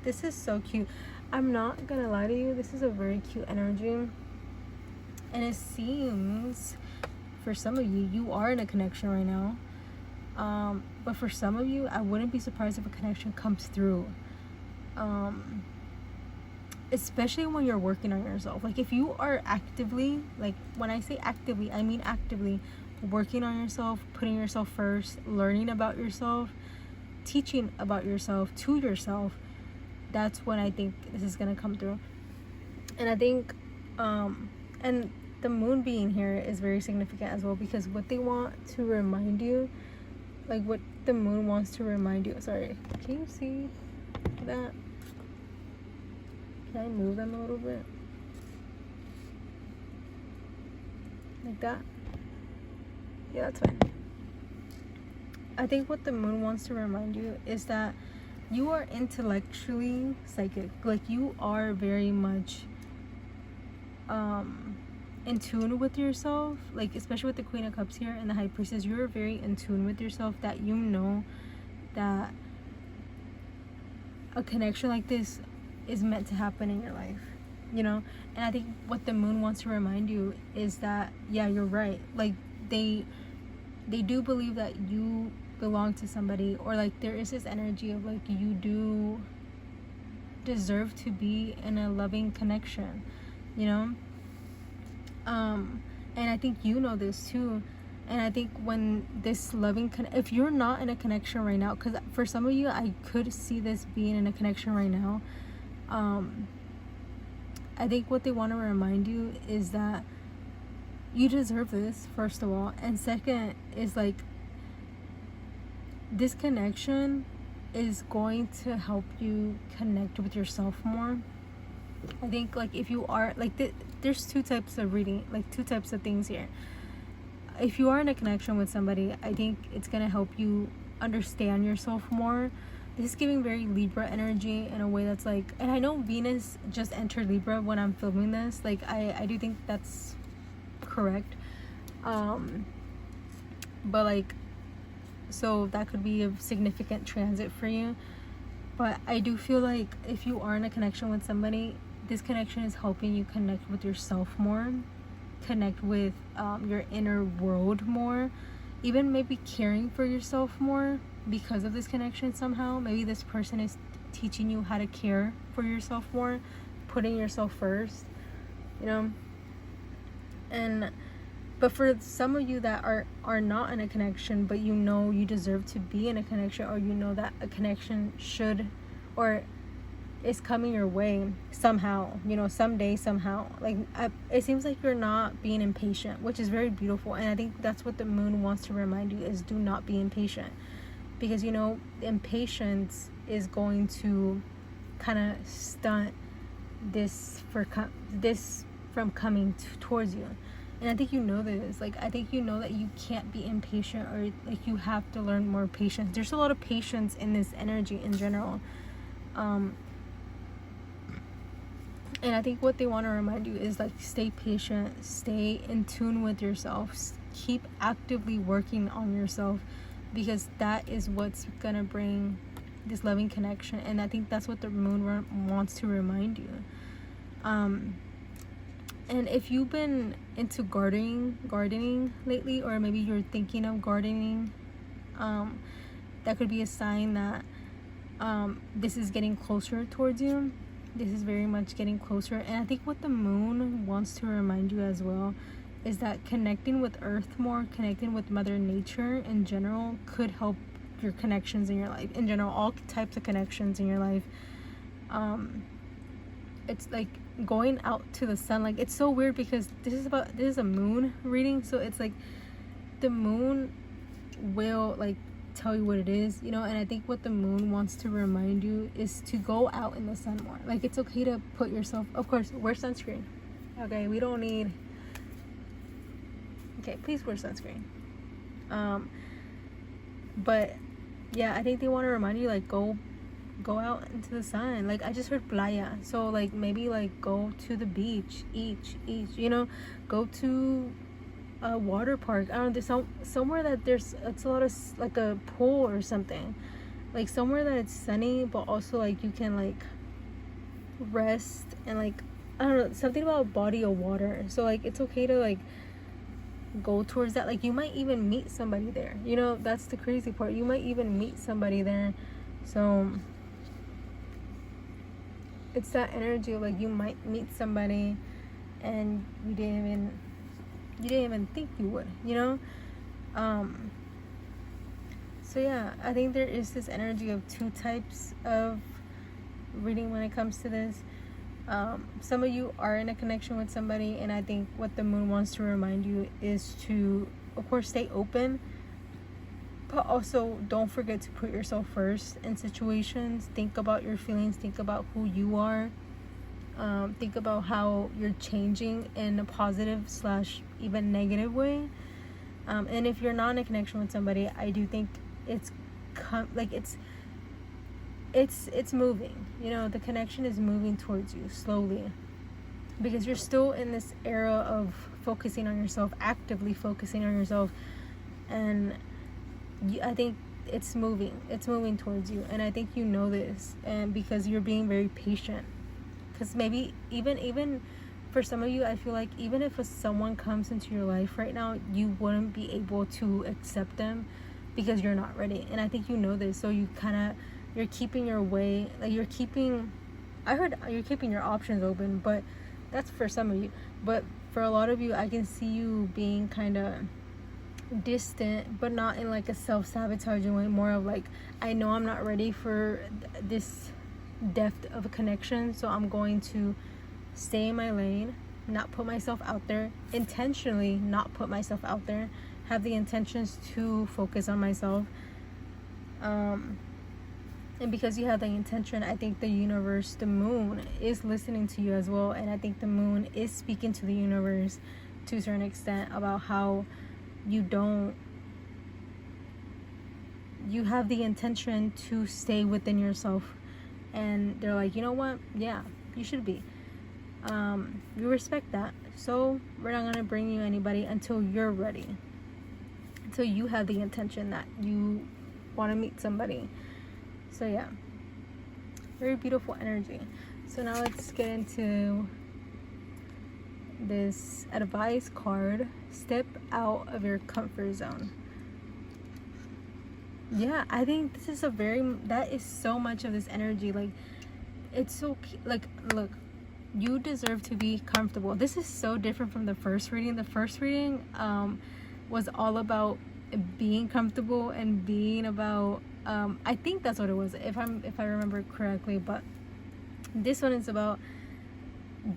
This is so cute. I'm not gonna lie to you, this is a very cute energy. And it seems, for some of you, you are in a connection right now. But for some of you, I wouldn't be surprised if a connection comes through. Especially when you're working on yourself. Like, if you are actively, like, when I say actively, I mean actively working on yourself, putting yourself first, learning about yourself, teaching about yourself to yourself, that's when I think this is gonna come through. And I think and the moon being here is very significant as well, because what they want to remind you, like what the moon wants to remind you, sorry, can you see that? Can I move them a little bit? Like that? Yeah, that's fine. I think what the moon wants to remind you is that you are intellectually psychic. Like, you are very much in tune with yourself. Like, especially with the Queen of Cups here and the High Priestess, you're very in tune with yourself, that you know that a connection like this is meant to happen in your life, you know. And I think what the moon wants to remind you is that, yeah, you're right. Like, they do believe that you belong to somebody, or like there is this energy of like you do deserve to be in a loving connection, you know. And I think you know this too. And I think when this loving if you're not in a connection right now, because for some of you I could see this being in a connection right now, I think what they want to remind you is that you deserve this, first of all, and second is like this connection is going to help you connect with yourself more. I think, like, if you are like there's two types of reading, like two types of things here. If you are in a connection with somebody, I think it's gonna help you understand yourself more. This is giving very Libra energy in a way that's like, and I know Venus just entered Libra when I'm filming this, like I do think that's correct, but like, so that could be a significant transit for you. But I do feel like if you are in a connection with somebody, this connection is helping you connect with yourself more, connect with your inner world more, even maybe caring for yourself more because of this connection somehow. Maybe this person is teaching you how to care for yourself more, putting yourself first, you know. And but for some of you that are not in a connection, but you know you deserve to be in a connection, or you know that a connection should or is coming your way somehow, you know, someday, somehow. Like, it seems like you're not being impatient, which is very beautiful. And I think that's what the moon wants to remind you, is do not be impatient. Because, you know, impatience is going to kind of stunt this from coming towards you. And I think you know this. Like, I think you know that you can't be impatient, or like you have to learn more patience. There's a lot of patience in this energy in general. And I think what they want to remind you is, like, stay patient, stay in tune with yourself, keep actively working on yourself, because that is what's gonna bring this loving connection. And I think that's what the moon wants to remind you. And if you've been into gardening lately, or maybe you're thinking of gardening, that could be a sign that this is getting closer towards you. This is very much getting closer. And I think what the moon wants to remind you as well is that connecting with Earth more, connecting with Mother Nature in general, could help your connections in your life. In general, all types of connections in your life. It's like going out to the sun. Like, it's so weird because this is a moon reading, so it's like the moon will, like, tell you what it is, you know. And I think what the moon wants to remind you is to go out in the sun more. Like, it's okay to put yourself, of course, wear sunscreen. Okay, we don't need, okay, please wear sunscreen. But yeah, I think they want to remind you, like, go out into the sun. Like, I just heard playa, so like maybe like go to the beach, each, you know, go to a water park. I don't know, there's somewhere that it's a lot of, like, a pool or something, like somewhere that it's sunny, but also like you can like rest, and like, I don't know, something about a body of water. So like it's okay to like go towards that. Like, you might even meet somebody there, you know. That's the crazy part, you might even meet somebody there. So it's that energy of, like, you might meet somebody and you didn't even think you would, you know. So yeah, I think there is this energy of two types of reading when it comes to this. Some of you are in a connection with somebody, and I think what the moon wants to remind you is to, of course, stay open, but also don't forget to put yourself first in situations. Think about your feelings, think about who you are, think about how you're changing in a positive / even negative way. And if you're not in a connection with somebody, I do think it's moving, you know. The connection is moving towards you slowly, because you're still in this era of focusing on yourself, actively focusing on yourself. And I think it's moving towards you, and I think you know this, and because you're being very patient. Because maybe even for some of you, I feel like even if someone comes into your life right now, you wouldn't be able to accept them because you're not ready. And I think you know this, so you're keeping your way, like you're keeping your options open. But that's for some of you. But for a lot of you, I can see you being kind of distant, but not in like a self-sabotaging way, more of like, I know I'm not ready for this depth of a connection, so I'm going to stay in my lane, not put myself out there, intentionally not put myself out there, have the intentions to focus on myself. And because you have the intention, I think the universe, the moon, is listening to you as well. And I think the moon is speaking to the universe to a certain extent about how you have the intention to stay within yourself. And they're like, you know what? Yeah, you should be. We respect that. So we're not going to bring you anybody until you're ready. Until you have the intention that you want to meet somebody. So yeah, very beautiful energy. So now let's get into this advice card. Step out of your comfort zone. Yeah, I think this is that is so much of this energy. Like, it's so, like, look, you deserve to be comfortable. This is so different from the first reading. The first reading was all about being comfortable and being about, I think that's what it was, if I remember correctly. But this one is about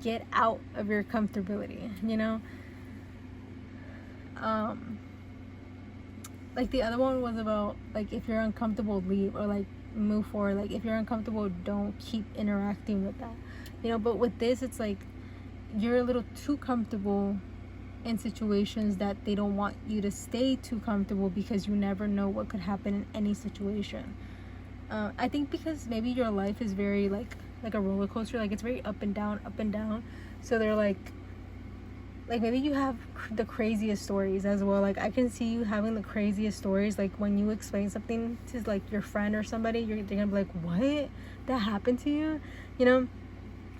get out of your comfortability, you know. Like, the other one was about, like, if you're uncomfortable, leave, or like move forward. Like, if you're uncomfortable, don't keep interacting with that, you know. But with this, it's like you're a little too comfortable in situations that they don't want you to stay too comfortable, because you never know what could happen in any situation. I think because maybe your life is very like a roller coaster. Like, it's very up and down, up and down. So they're like maybe you have the craziest stories as well. Like, I can see you having the craziest stories. Like, when you explain something to like your friend or somebody, they're gonna be like, what, that happened to you, you know.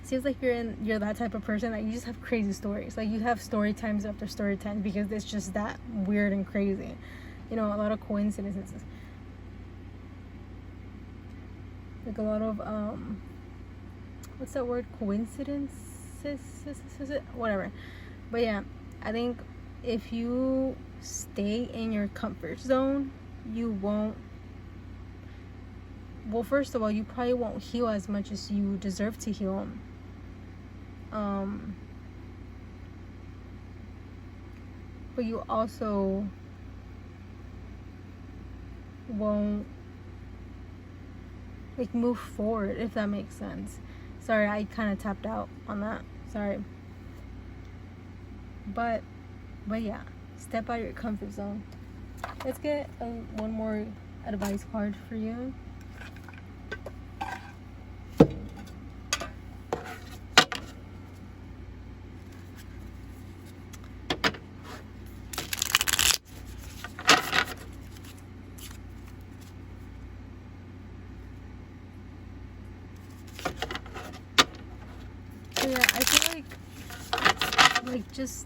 Seems like you're that type of person that you just have crazy stories. Like, you have story times after story times, because it's just that weird and crazy, you know. A lot of coincidences, like a lot of what's that word, coincidences, whatever. But yeah, I think if you stay in your comfort zone, you won't, well, first of all, you probably won't heal as much as you deserve to heal. But you also won't, like, move forward, if that makes sense. Sorry, I kind of tapped out on that. Sorry. But yeah, step out of your comfort zone. Let's get one more advice card for you. So yeah, I feel like just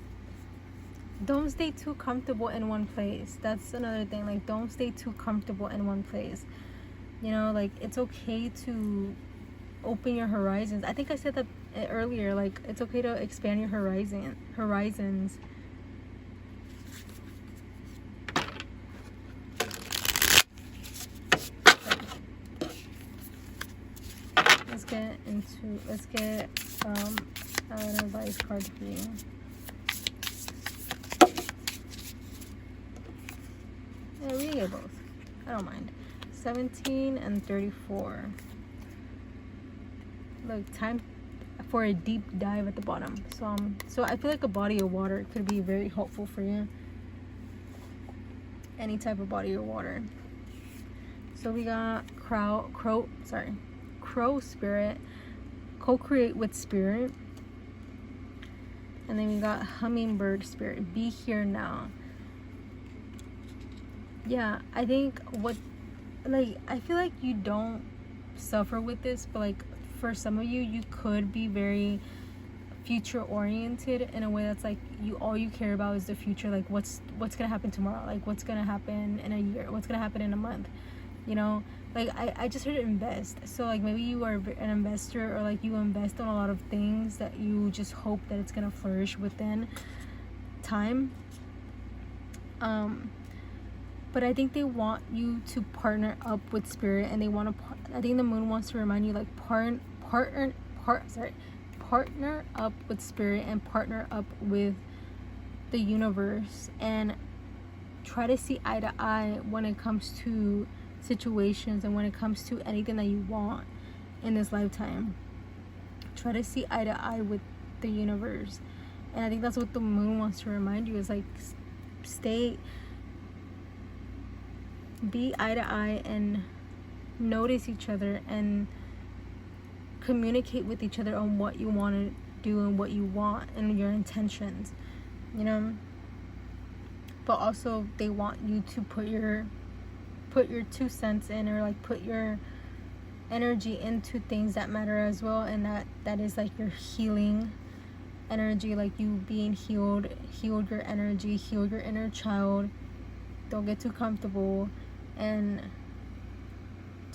don't stay too comfortable in one place. That's another thing. Like, don't stay too comfortable in one place, you know. Like, it's okay to open your horizons. I think I said that earlier. Like, it's okay to expand your horizons. Let's get an advice card for you. Yeah, we can get both. I don't mind. 17 and 34. Look, time for a deep dive at the bottom. So I feel like a body of water could be very helpful for you. Any type of body of water. So we got crow spirit, co-create with spirit. And then we got hummingbird spirit, be here now. Yeah, I think I feel like you don't suffer with this, but like, for some of you could be very future oriented in a way that's like, all you care about is the future. Like, what's gonna happen tomorrow, like what's gonna happen in a year, what's gonna happen in a month, you know. Like, I just heard invest. So like, maybe you are an investor, or like you invest on a lot of things that you just hope that it's gonna flourish within time. But I think they want you to partner up with spirit, and they want to. I think the moon wants to remind you, like, partner up with spirit and partner up with the universe, and try to see eye to eye when it comes to situations and when it comes to anything that you want in this lifetime. Try to see eye to eye with the universe, and I think that's what the moon wants to remind you, is like, be eye to eye and notice each other and communicate with each other on what you want to do and what you want and your intentions, you know. But also, they want you to put your 2 cents in, or like put your energy into things that matter as well, and that is like your healing energy, like you being healed your energy, heal your inner child. Don't get too comfortable, and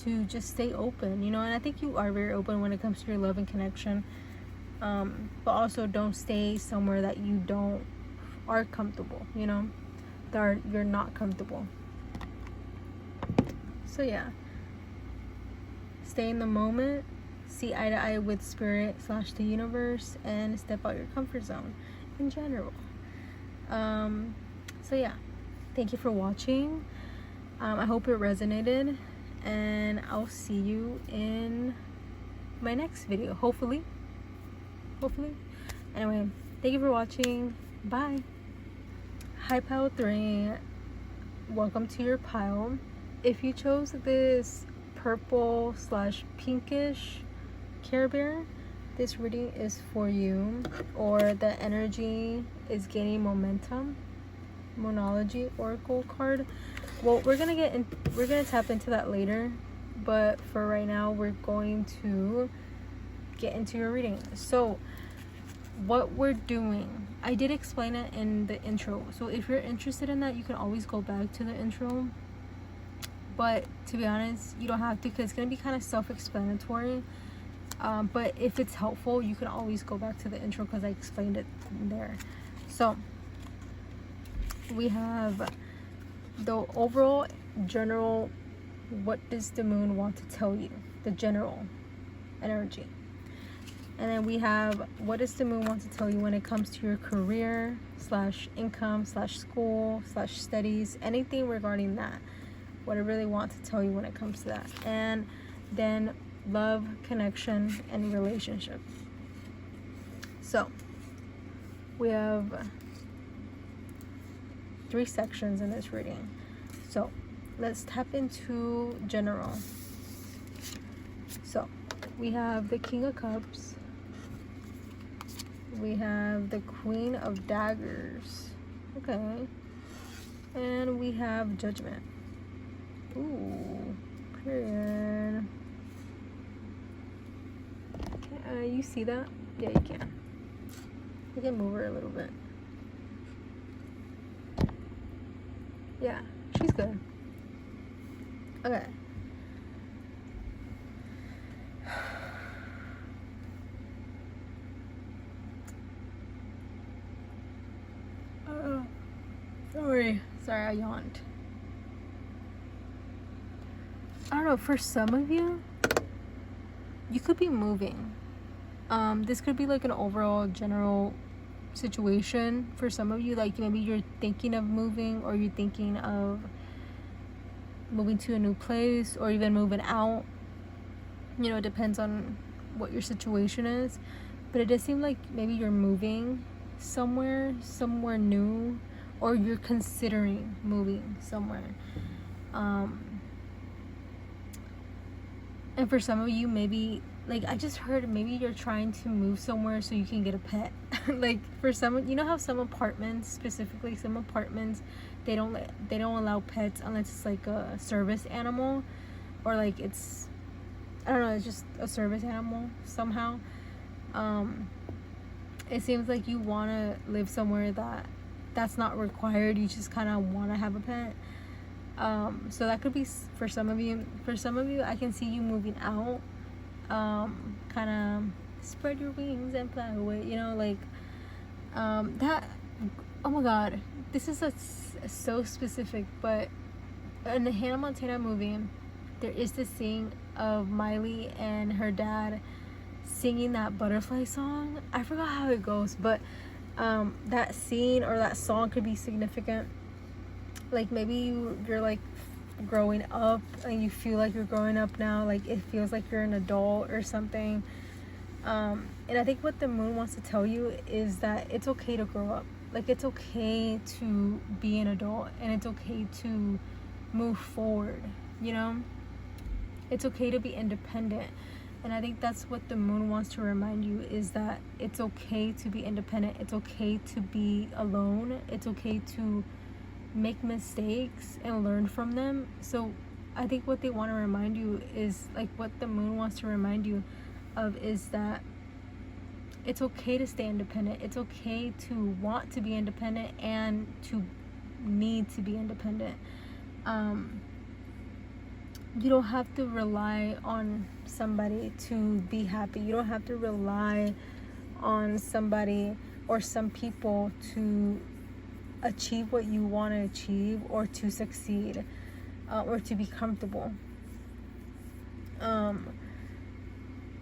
to just stay open, you know. And I think you are very open when it comes to your love and connection, but also don't stay somewhere that you don't are comfortable, you know, that you're not comfortable. So yeah, stay in the moment, see eye to eye with spirit / the universe, and step out your comfort zone in general. So yeah, thank you for watching. I hope it resonated, and I'll see you in my next video, hopefully. Anyway, thank you for watching. Bye. Hi pile 3, welcome to your pile. If you chose this purple / pinkish Care Bear, this reading is for you, or the energy is gaining momentum. Moonology Oracle card. Well, we're gonna tap into that later, but for right now we're going to get into your reading. So what we're doing, I did explain it in the intro, so if you're interested in that, you can always go back to the intro, but to be honest, you don't have to, because it's going to be kind of self-explanatory, but if it's helpful, you can always go back to the intro because I explained it there. So we have the overall general, what does the moon want to tell you, the general energy. And then we have, what does the moon want to tell you when it comes to your career / income / school / studies, anything regarding that, what it really wants to tell you when it comes to that. And then love, connection, and relationship. So we have 3 sections in this reading. So let's tap into general. So we have the King of Cups, we have the Queen of Daggers, okay, and we have Judgment. Ooh, period. Okay, you see that? Yeah, you can. You can move her a little bit. Yeah, she's good. Okay. Sorry, I yawned. I don't know, for some of you, you could be moving. This could be like an overall general situation for some of you. Like maybe you're thinking of moving, or you're thinking of moving to a new place, or even moving out. You know, it depends on what your situation is. But it does seem like maybe you're moving somewhere new, or you're considering moving somewhere. And for some of you, maybe, like, I just heard maybe you're trying to move somewhere so you can get a pet. Like for some, you know how some apartments, specifically some apartments, they don't allow pets unless it's like a service animal, or like it's, I don't know, it's just a service animal somehow. It seems like you want to live somewhere that's not required. You just kind of want to have a pet. So that could be for some of you. For some of you, I can see you moving out, kind of spread your wings and fly away, you know, like that. Oh my god, this is so specific, but in the Hannah Montana movie, there is this scene of Miley and her dad singing that butterfly song. I forgot how it goes, but that scene or that song could be significant. Like maybe you're like growing up and you feel like you're growing up now, like it feels like you're an adult or something. And I think what the moon wants to tell you is that it's okay to grow up. Like it's okay to be an adult, and it's okay to move forward, you know? It's okay to be independent. And I think that's what the moon wants to remind you, is that it's okay to be independent. It's okay to be alone. It's okay to make mistakes and learn from them. So I think what they want to remind you is, like what the moon wants to remind you of, is that it's okay to stay independent. It's okay to want to be independent and to need to be independent. you don't have to rely on somebody to be happy. You don't have to rely on somebody or some people to achieve what you want to achieve, or to succeed, or to be comfortable.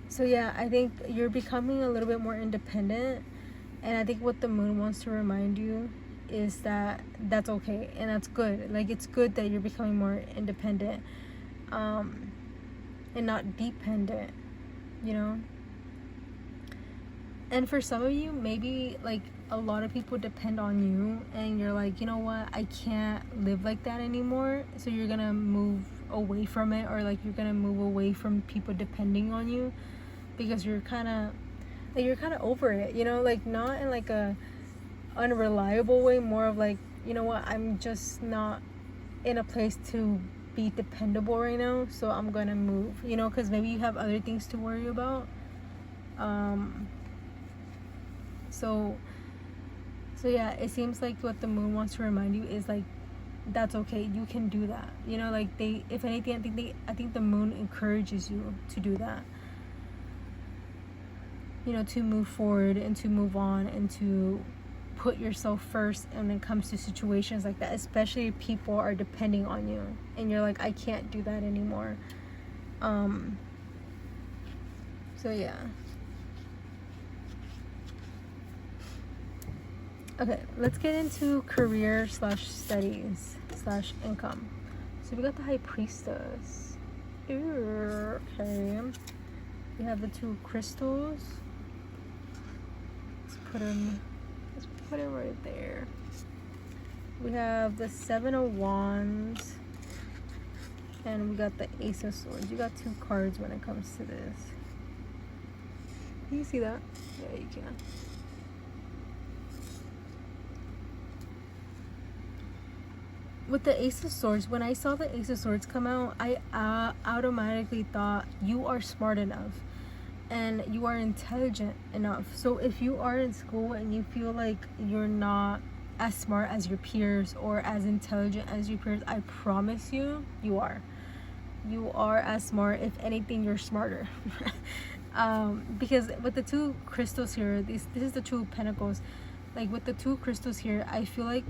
So yeah, I think you're becoming a little bit more independent, and I think what the moon wants to remind you is that that's okay and that's good. Like, it's good that you're becoming more independent, and not dependent, you know. And for some of you, maybe like a lot of people depend on you, and you're like, you know what, I can't live like that anymore. So you're gonna move away from it, or like you're gonna move away from people depending on you, because you're kind of over it, you know, like not in like a unreliable way, more of like, you know what, I'm just not in a place to be dependable right now, so I'm gonna move, you know, because maybe you have other things to worry about. So yeah, it seems like what the moon wants to remind you is like, that's okay, you can do that, you know. Like, if anything, I think the moon encourages you to do that, you know, to move forward and to move on and to put yourself first when it comes to situations like that, especially if people are depending on you and you're like, I can't do that anymore. So yeah. Okay, let's get into career / studies / income. So we got the High Priestess. Okay. We have the 2 crystals. Let's put it right there. We have the 7 of Wands. And we got the Ace of Swords. You got 2 cards when it comes to this. Can you see that? Yeah, you can. With the Ace of Swords, when I saw the Ace of Swords come out, I automatically thought you are smart enough and you are intelligent enough. So if you are in school and you feel like you're not as smart as your peers or as intelligent as your peers, I promise you, you are. You are as smart. If anything, you're smarter. Because with the 2 crystals here, this is the 2 of Pentacles. Like, with the 2 crystals here, I feel like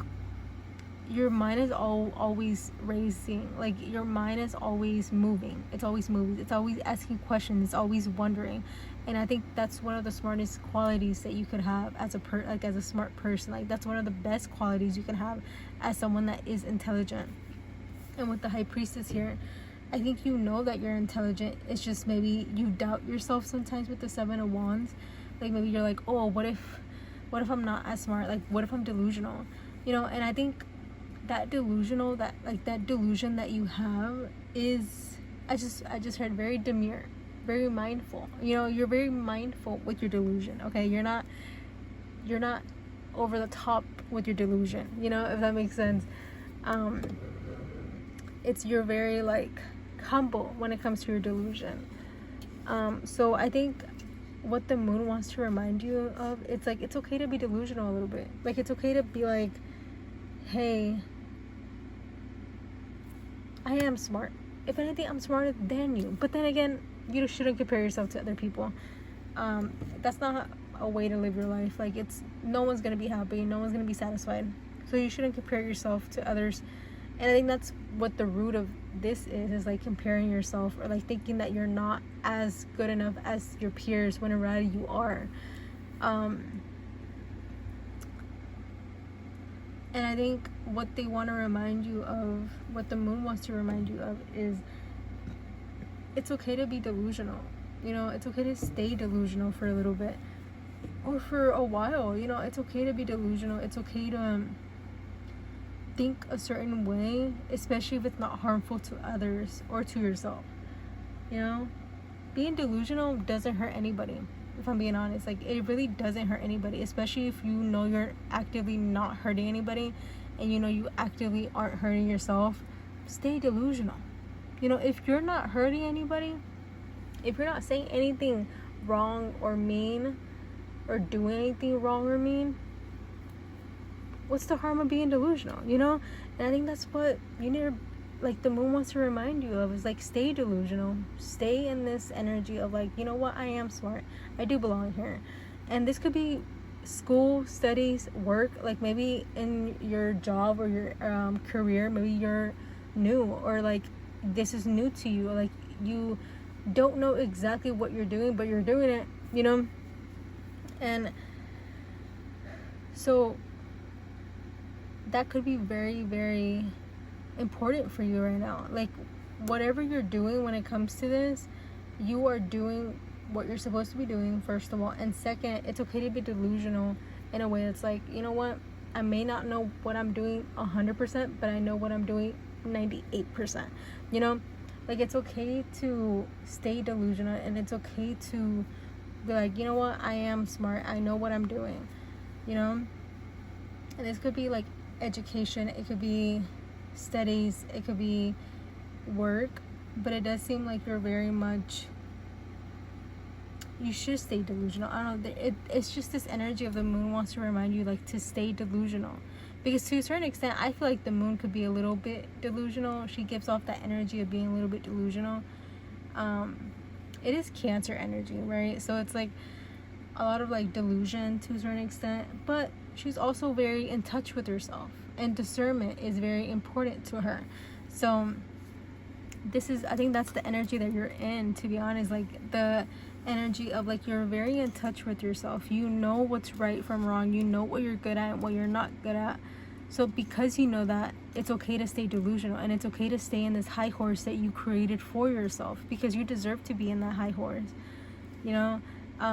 your mind is always racing. Like, your mind is always moving. It's always moving. It's always asking questions. It's always wondering. And I think that's one of the smartest qualities that you could have as as a smart person. Like, that's one of the best qualities you can have as someone that is intelligent. And with the High Priestess here, I think you know that you're intelligent. It's just maybe you doubt yourself sometimes with the 7 of Wands. Like, maybe you're like, oh, what if I'm not as smart? Like, what if I'm delusional? You know, and I think that delusion that you have is, I just heard, very demure, very mindful. You know, you're very mindful with your delusion. Okay, you're not over the top with your delusion, you know, if that makes sense. You're very like humble when it comes to your delusion. So I think what the moon wants to remind you of, it's like, it's okay to be delusional a little bit. Like, it's okay to be like, hey, I am smart. If anything, I'm smarter than you. But then again, you shouldn't compare yourself to other people. That's not a way to live your life. Like, no one's gonna be happy, no one's gonna be satisfied. So you shouldn't compare yourself to others. And I think that's what the root of this is like comparing yourself, or like thinking that you're not as good enough as your peers, when in reality you are. And I think what they want to remind you of, what the moon wants to remind you of, is it's okay to be delusional. You know, it's okay to stay delusional for a little bit, or for a while. You know, it's okay to be delusional. It's okay to think a certain way, especially if it's not harmful to others or to yourself. You know, being delusional doesn't hurt anybody. If I'm being honest, like, it really doesn't hurt anybody, especially if you know you're actively not hurting anybody, and you know you actively aren't hurting yourself. Stay delusional. You know, if you're not hurting anybody, if you're not saying anything wrong or mean, or doing anything wrong or mean, what's the harm of being delusional? You know? And I think that's what you need to like the moon wants to remind you of is like, stay delusional, stay in this energy of like, you know what, I am smart, I do belong here. And this could be school, studies, work, like maybe in your job or your career, maybe you're new, or like this is new to you, like you don't know exactly what you're doing, but you're doing it, you know. And so that could be very, very important for you right now. Like whatever you're doing when it comes to this, you are doing what you're supposed to be doing, first of all. And second, it's okay to be delusional in a way that's like, you know what, I may not know what I'm doing 100%, but I know what I'm doing 98%, you know. Like it's okay to stay delusional, and it's okay to be like, you know what, I am smart, I know what I'm doing, you know. And this could be like education, it could be studies, it could be work, but it does seem like you're very much, you should stay delusional. I don't know, it's just this energy of the moon wants to remind you like to stay delusional, because to a certain extent I feel like the moon could be a little bit delusional. She gives off that energy of being a little bit delusional. It is Cancer energy, right? So it's like a lot of like delusion to a certain extent, but she's also very in touch with herself, and discernment is very important to her. So this is, I think that's the energy that you're in, to be honest. Like the energy of like you're very in touch with yourself, you know what's right from wrong, you know what you're good at and what you're not good at. So because you know that, it's okay to stay delusional, and it's okay to stay in this high horse that you created for yourself, because you deserve to be in that high horse, you know.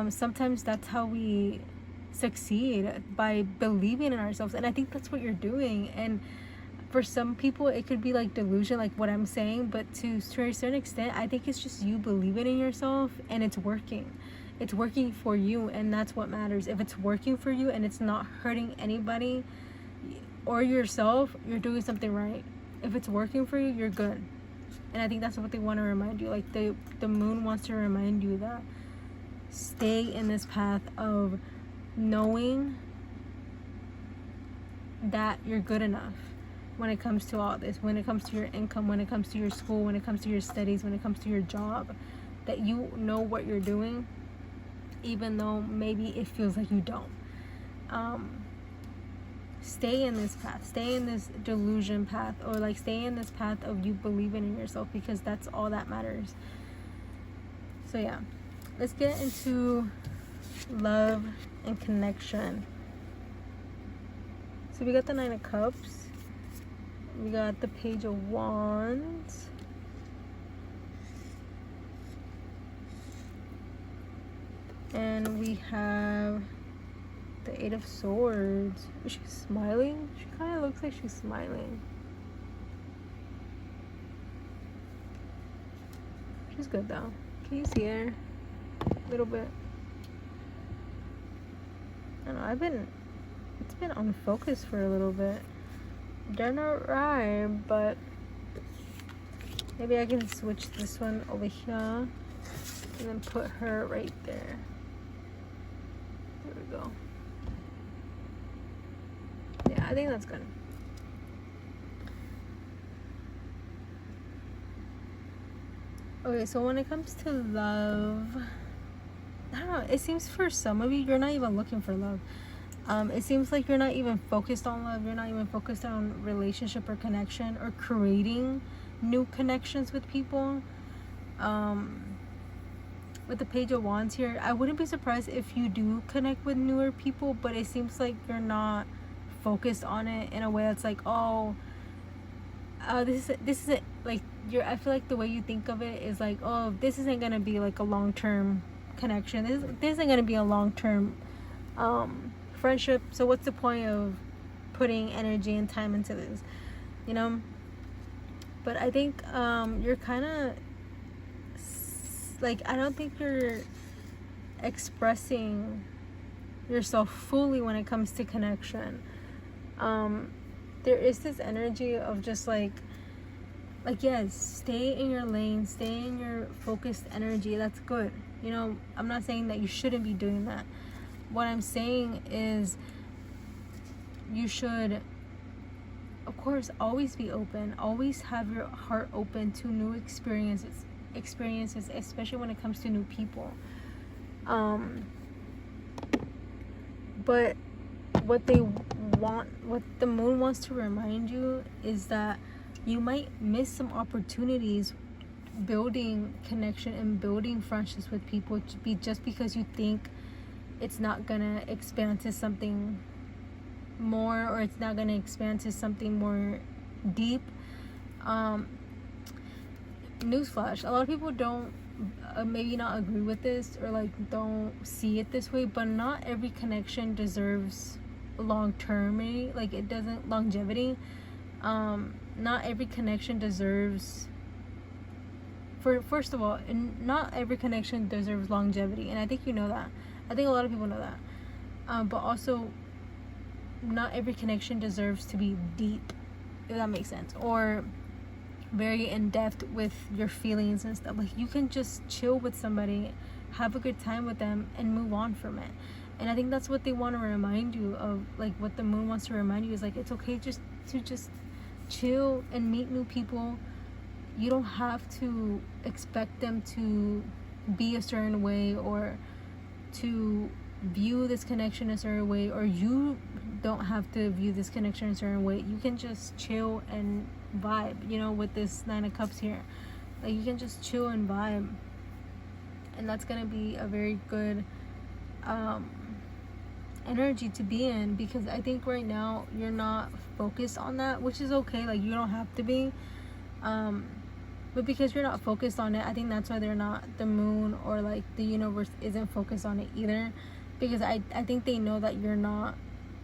Sometimes that's how we succeed, by believing in ourselves, and I think that's what you're doing. And for some people it could be like delusion, like what I'm saying, but to a certain extent I think it's just you believing in yourself, and it's working for you, and that's what matters. If it's working for you and it's not hurting anybody or yourself, you're doing something right. If it's working for you, you're good. And I think that's what they want to remind you. Like the moon wants to remind you that stay in this path of knowing that you're good enough when it comes to all this, when it comes to your income, when it comes to your school, when it comes to your studies, when it comes to your job, that you know what you're doing, even though maybe it feels like you don't. Stay in this path, stay in this delusion path, or like stay in this path of you believing in yourself, because that's all that matters. So yeah, let's get into love and connection. So we got the Nine of Cups, we got the Page of Wands, and we have the Eight of Swords. Is she smiling? She kind of looks like she's smiling. She's good though. Can you see her? A little bit. I don't know, it's been unfocused for a little bit. They're not right, but maybe I can switch this one over here and then put her right there. There we go. Yeah, I think that's good. Okay, so when it comes to love, I don't know, it seems for some of you, you're not even looking for love. It seems like you're not even focused on love. You're not even focused on relationship or connection or creating new connections with people. With the Page of Wands here, I wouldn't be surprised if you do connect with newer people, but it seems like you're not focused on it in a way that's like, this isn't like I feel like the way you think of it is like, oh, this isn't gonna be like a long-term connection, this isn't gonna be a long-term friendship, so what's the point of putting energy and time into this, you know? But I think you're kind of like, I don't think you're expressing yourself fully when it comes to connection. There is this energy of just like yes, stay in your lane, stay in your focused energy. That's good, you know. I'm not saying that you shouldn't be doing that. What I'm saying is you should of course, always be open. Always have your heart open to new experiences, especially when it comes to new people. But what the moon wants to remind you is that you might miss some opportunities building connection and building friendships with people just because you think it's not gonna expand to something more, or it's not gonna expand to something more deep. Newsflash, a lot of people don't maybe not agree with this, or like don't see it this way, but not every connection deserves long-term, like it doesn't longevity. Not every connection deserves, first of all, not every connection deserves longevity, and I think you know that. I think a lot of people know that. But also, not every connection deserves to be deep, if that makes sense, or very in-depth with your feelings and stuff. Like, you can just chill with somebody, have a good time with them, and move on from it. And I think that's what they want to remind you of. Like, what the moon wants to remind you is, like, it's okay just to chill and meet new people. You don't have to expect them to be a certain way, or to view this connection a certain way, or you don't have to view this connection a certain way. You can just chill and vibe, with this 9 of Cups here. Like, you can just chill and vibe, and that's gonna be a very good energy to be in, because I think right now you're not focused on that, which is okay. Like, you don't have to be, but because you're not focused on it, I think that's why the moon or like the universe isn't focused on it either, because I think they know that you're not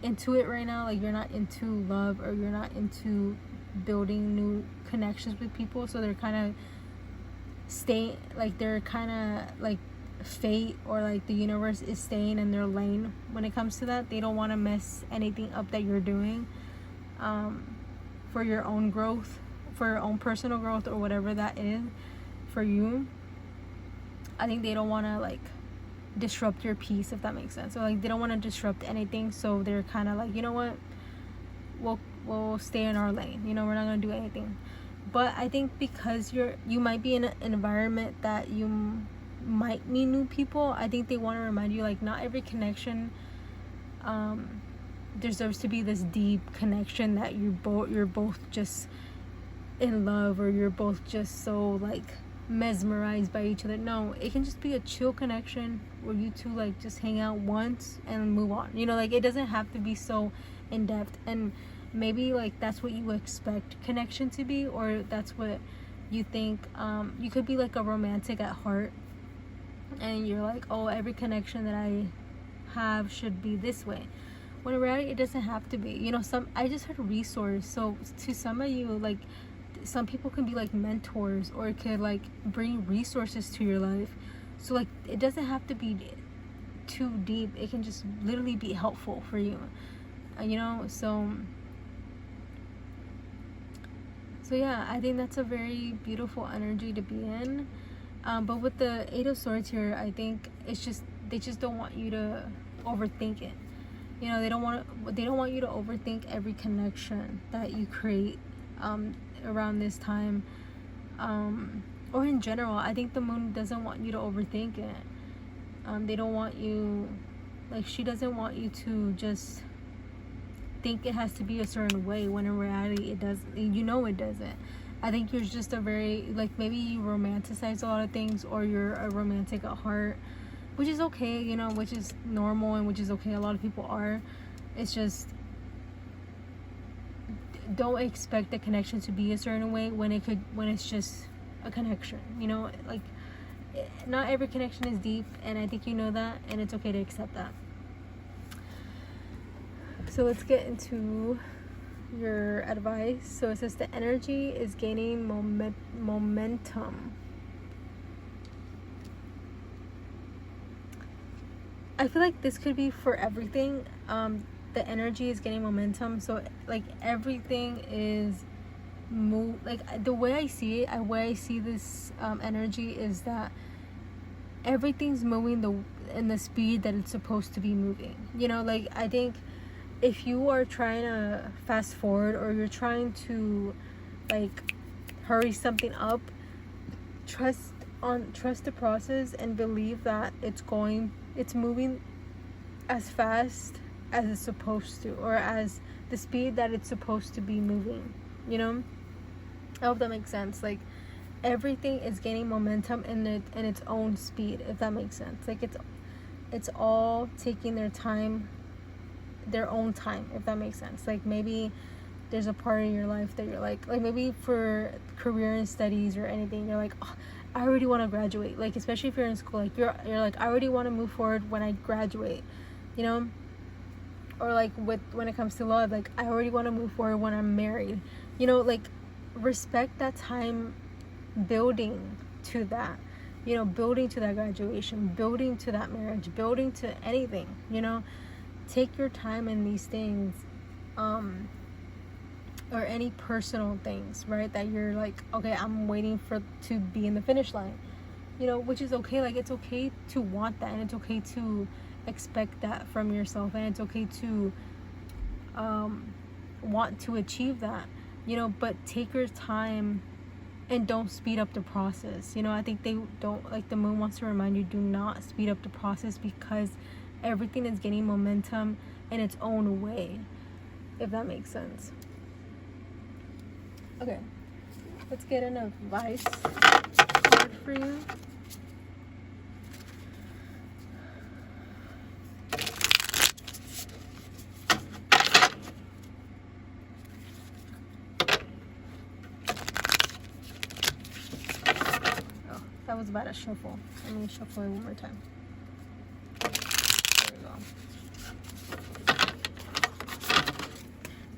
into it right now. Like, you're not into love, or you're not into building new connections with people, so they're kind of like fate, or like the universe is staying in their lane when it comes to that. They don't want to mess anything up that you're doing, for your own growth, for your own personal growth, or whatever that is for you. I think they don't want to like disrupt your peace, if that makes sense. So like, they don't want to disrupt anything, so they're kind of like, you know what, we'll stay in our lane, we're not gonna do anything. But I think because you might be in an environment that you might meet new people, I think they want to remind you, like, not every connection deserves to be this deep connection that you're both just in love, or you're both just so like mesmerized by each other. No, it can just be a chill connection where you two like just hang out once and move on. Like, it doesn't have to be so in depth. And maybe like that's what you expect connection to be, or that's what you think. You could be like a romantic at heart, and you're like, oh, every connection that I have should be this way, when in reality it doesn't have to be. I just heard resource, so to some of you, like, some people can be like mentors, or it could like bring resources to your life. So like, it doesn't have to be too deep. It can just literally be helpful for you, so yeah, I think that's a very beautiful energy to be in. But with the 8 of Swords here, I think they just don't want you to overthink it. They don't want you to overthink every connection that you create around this time, or in general. I think the moon doesn't want you to overthink it. They don't want you, like, she doesn't want you to just think it has to be a certain way, when in reality it doesn't. It doesn't. I think you're just a very, like, maybe you romanticize a lot of things, or you're a romantic at heart, which is okay, which is normal, and which is okay. A lot of people are. It's just, don't expect the connection to be a certain way when it's just a connection. Like, not every connection is deep, and I think you know that, and it's okay to accept that. So let's get into your advice. So it says the energy is gaining momentum. I feel like this could be for everything. The energy is getting momentum. So like, everything is like, the way I see this energy is that everything's moving in the speed that it's supposed to be moving. Like, I think if you are trying to fast forward, or you're trying to like hurry something up, trust the process and believe that it's moving as fast as it's supposed to, or as the speed that it's supposed to be moving, you know? I hope that makes sense. Like, everything is gaining momentum in its own speed, if that makes sense. Like, it's all taking their own time, if that makes sense. Like, maybe there's a part in your life that you're like maybe for career and studies or anything, you're like, oh, I already want to graduate. Like, especially if you're in school, like you're like, I already want to move forward when I graduate, you know? Or like when it comes to love, like, I already want to move forward when I'm married, you know? Like, respect that time building to that, you know, building to that graduation, building to that marriage, building to anything, you know? Take your time in these things, or any personal things, right? That you're like, okay, I'm waiting to be in the finish line, you know, which is okay. Like, it's okay to want that, and it's okay to expect that from yourself, and it's okay to want to achieve that, you know, but take your time and don't speed up the process, you know? I think they don't, like, the moon wants to remind you, do not speed up the process, because everything is getting momentum in its own way, if that makes sense. Okay, let's get an advice card for you. Oh, that was about a shuffle. Let me shuffle it one more time. There we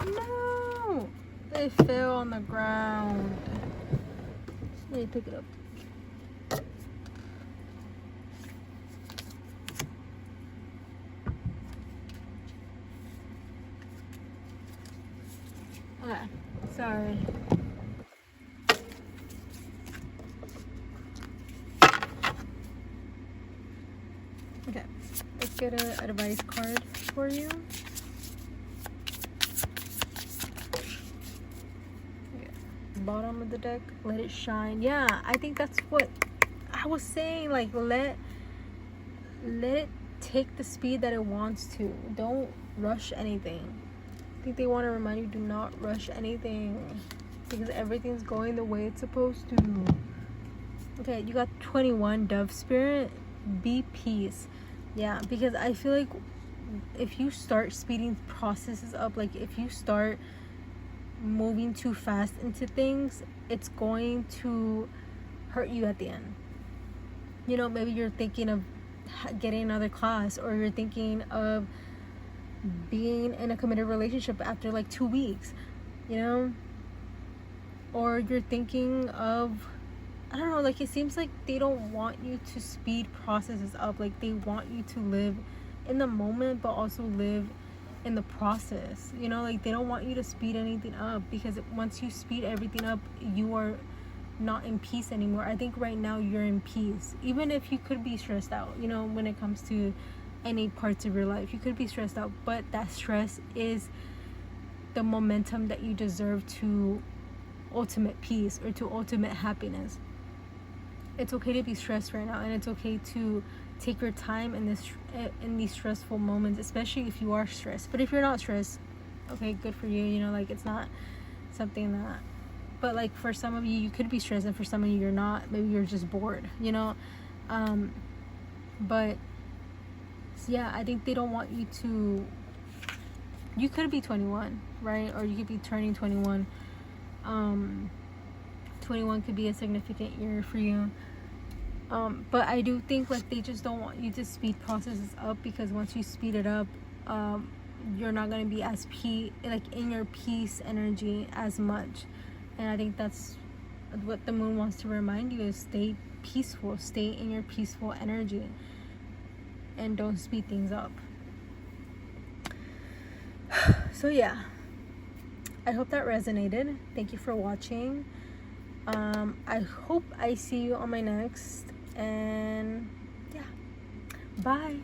go. No! They fell on the ground. Let me pick it up. Okay, sorry. Okay, let's get an advice card for you. Bottom of the deck, let it shine. Yeah, I think that's what I was saying. Like, let it take the speed that it wants to. Don't rush anything. I think they want to remind you, do not rush anything, because everything's going the way it's supposed to. Okay, you got 21, Dove Spirit. Be peace. Yeah, because I feel like if you start speeding processes up, like if you start moving too fast into things, it's going to hurt you at the end. You know, maybe you're thinking of getting another class, or you're thinking of being in a committed relationship after like 2 weeks, you know, or you're thinking of, I don't know, like, it seems like they don't want you to speed processes up. Like, they want you to live in the moment, but also live in the process, you know? Like, they don't want you to speed anything up, because once you speed everything up, you are not in peace anymore. I think right now you're in peace, even if you could be stressed out, you know, when it comes to any parts of your life. You could be stressed out, but that stress is the momentum that you deserve to ultimate peace, or to ultimate happiness. It's okay to be stressed right now, and it's okay to take your time in these stressful moments, especially if you are stressed. But if you're not stressed, okay, good for you, you know? Like, it's not something that, but like, for some of you, you could be stressed, and for some of you, you're not. Maybe you're just bored, you know? But yeah, I think they don't want you to, you could be 21, right? Or you could be turning 21. 21 could be a significant year for you. But I do think, like, they just don't want you to speed processes up, because once you speed it up, you're not going to be as in your peace energy as much. And I think that's what the moon wants to remind you, is stay peaceful, stay in your peaceful energy, and don't speed things up. So yeah, I hope that resonated. Thank you for watching. I hope I see you on my next, and yeah, bye.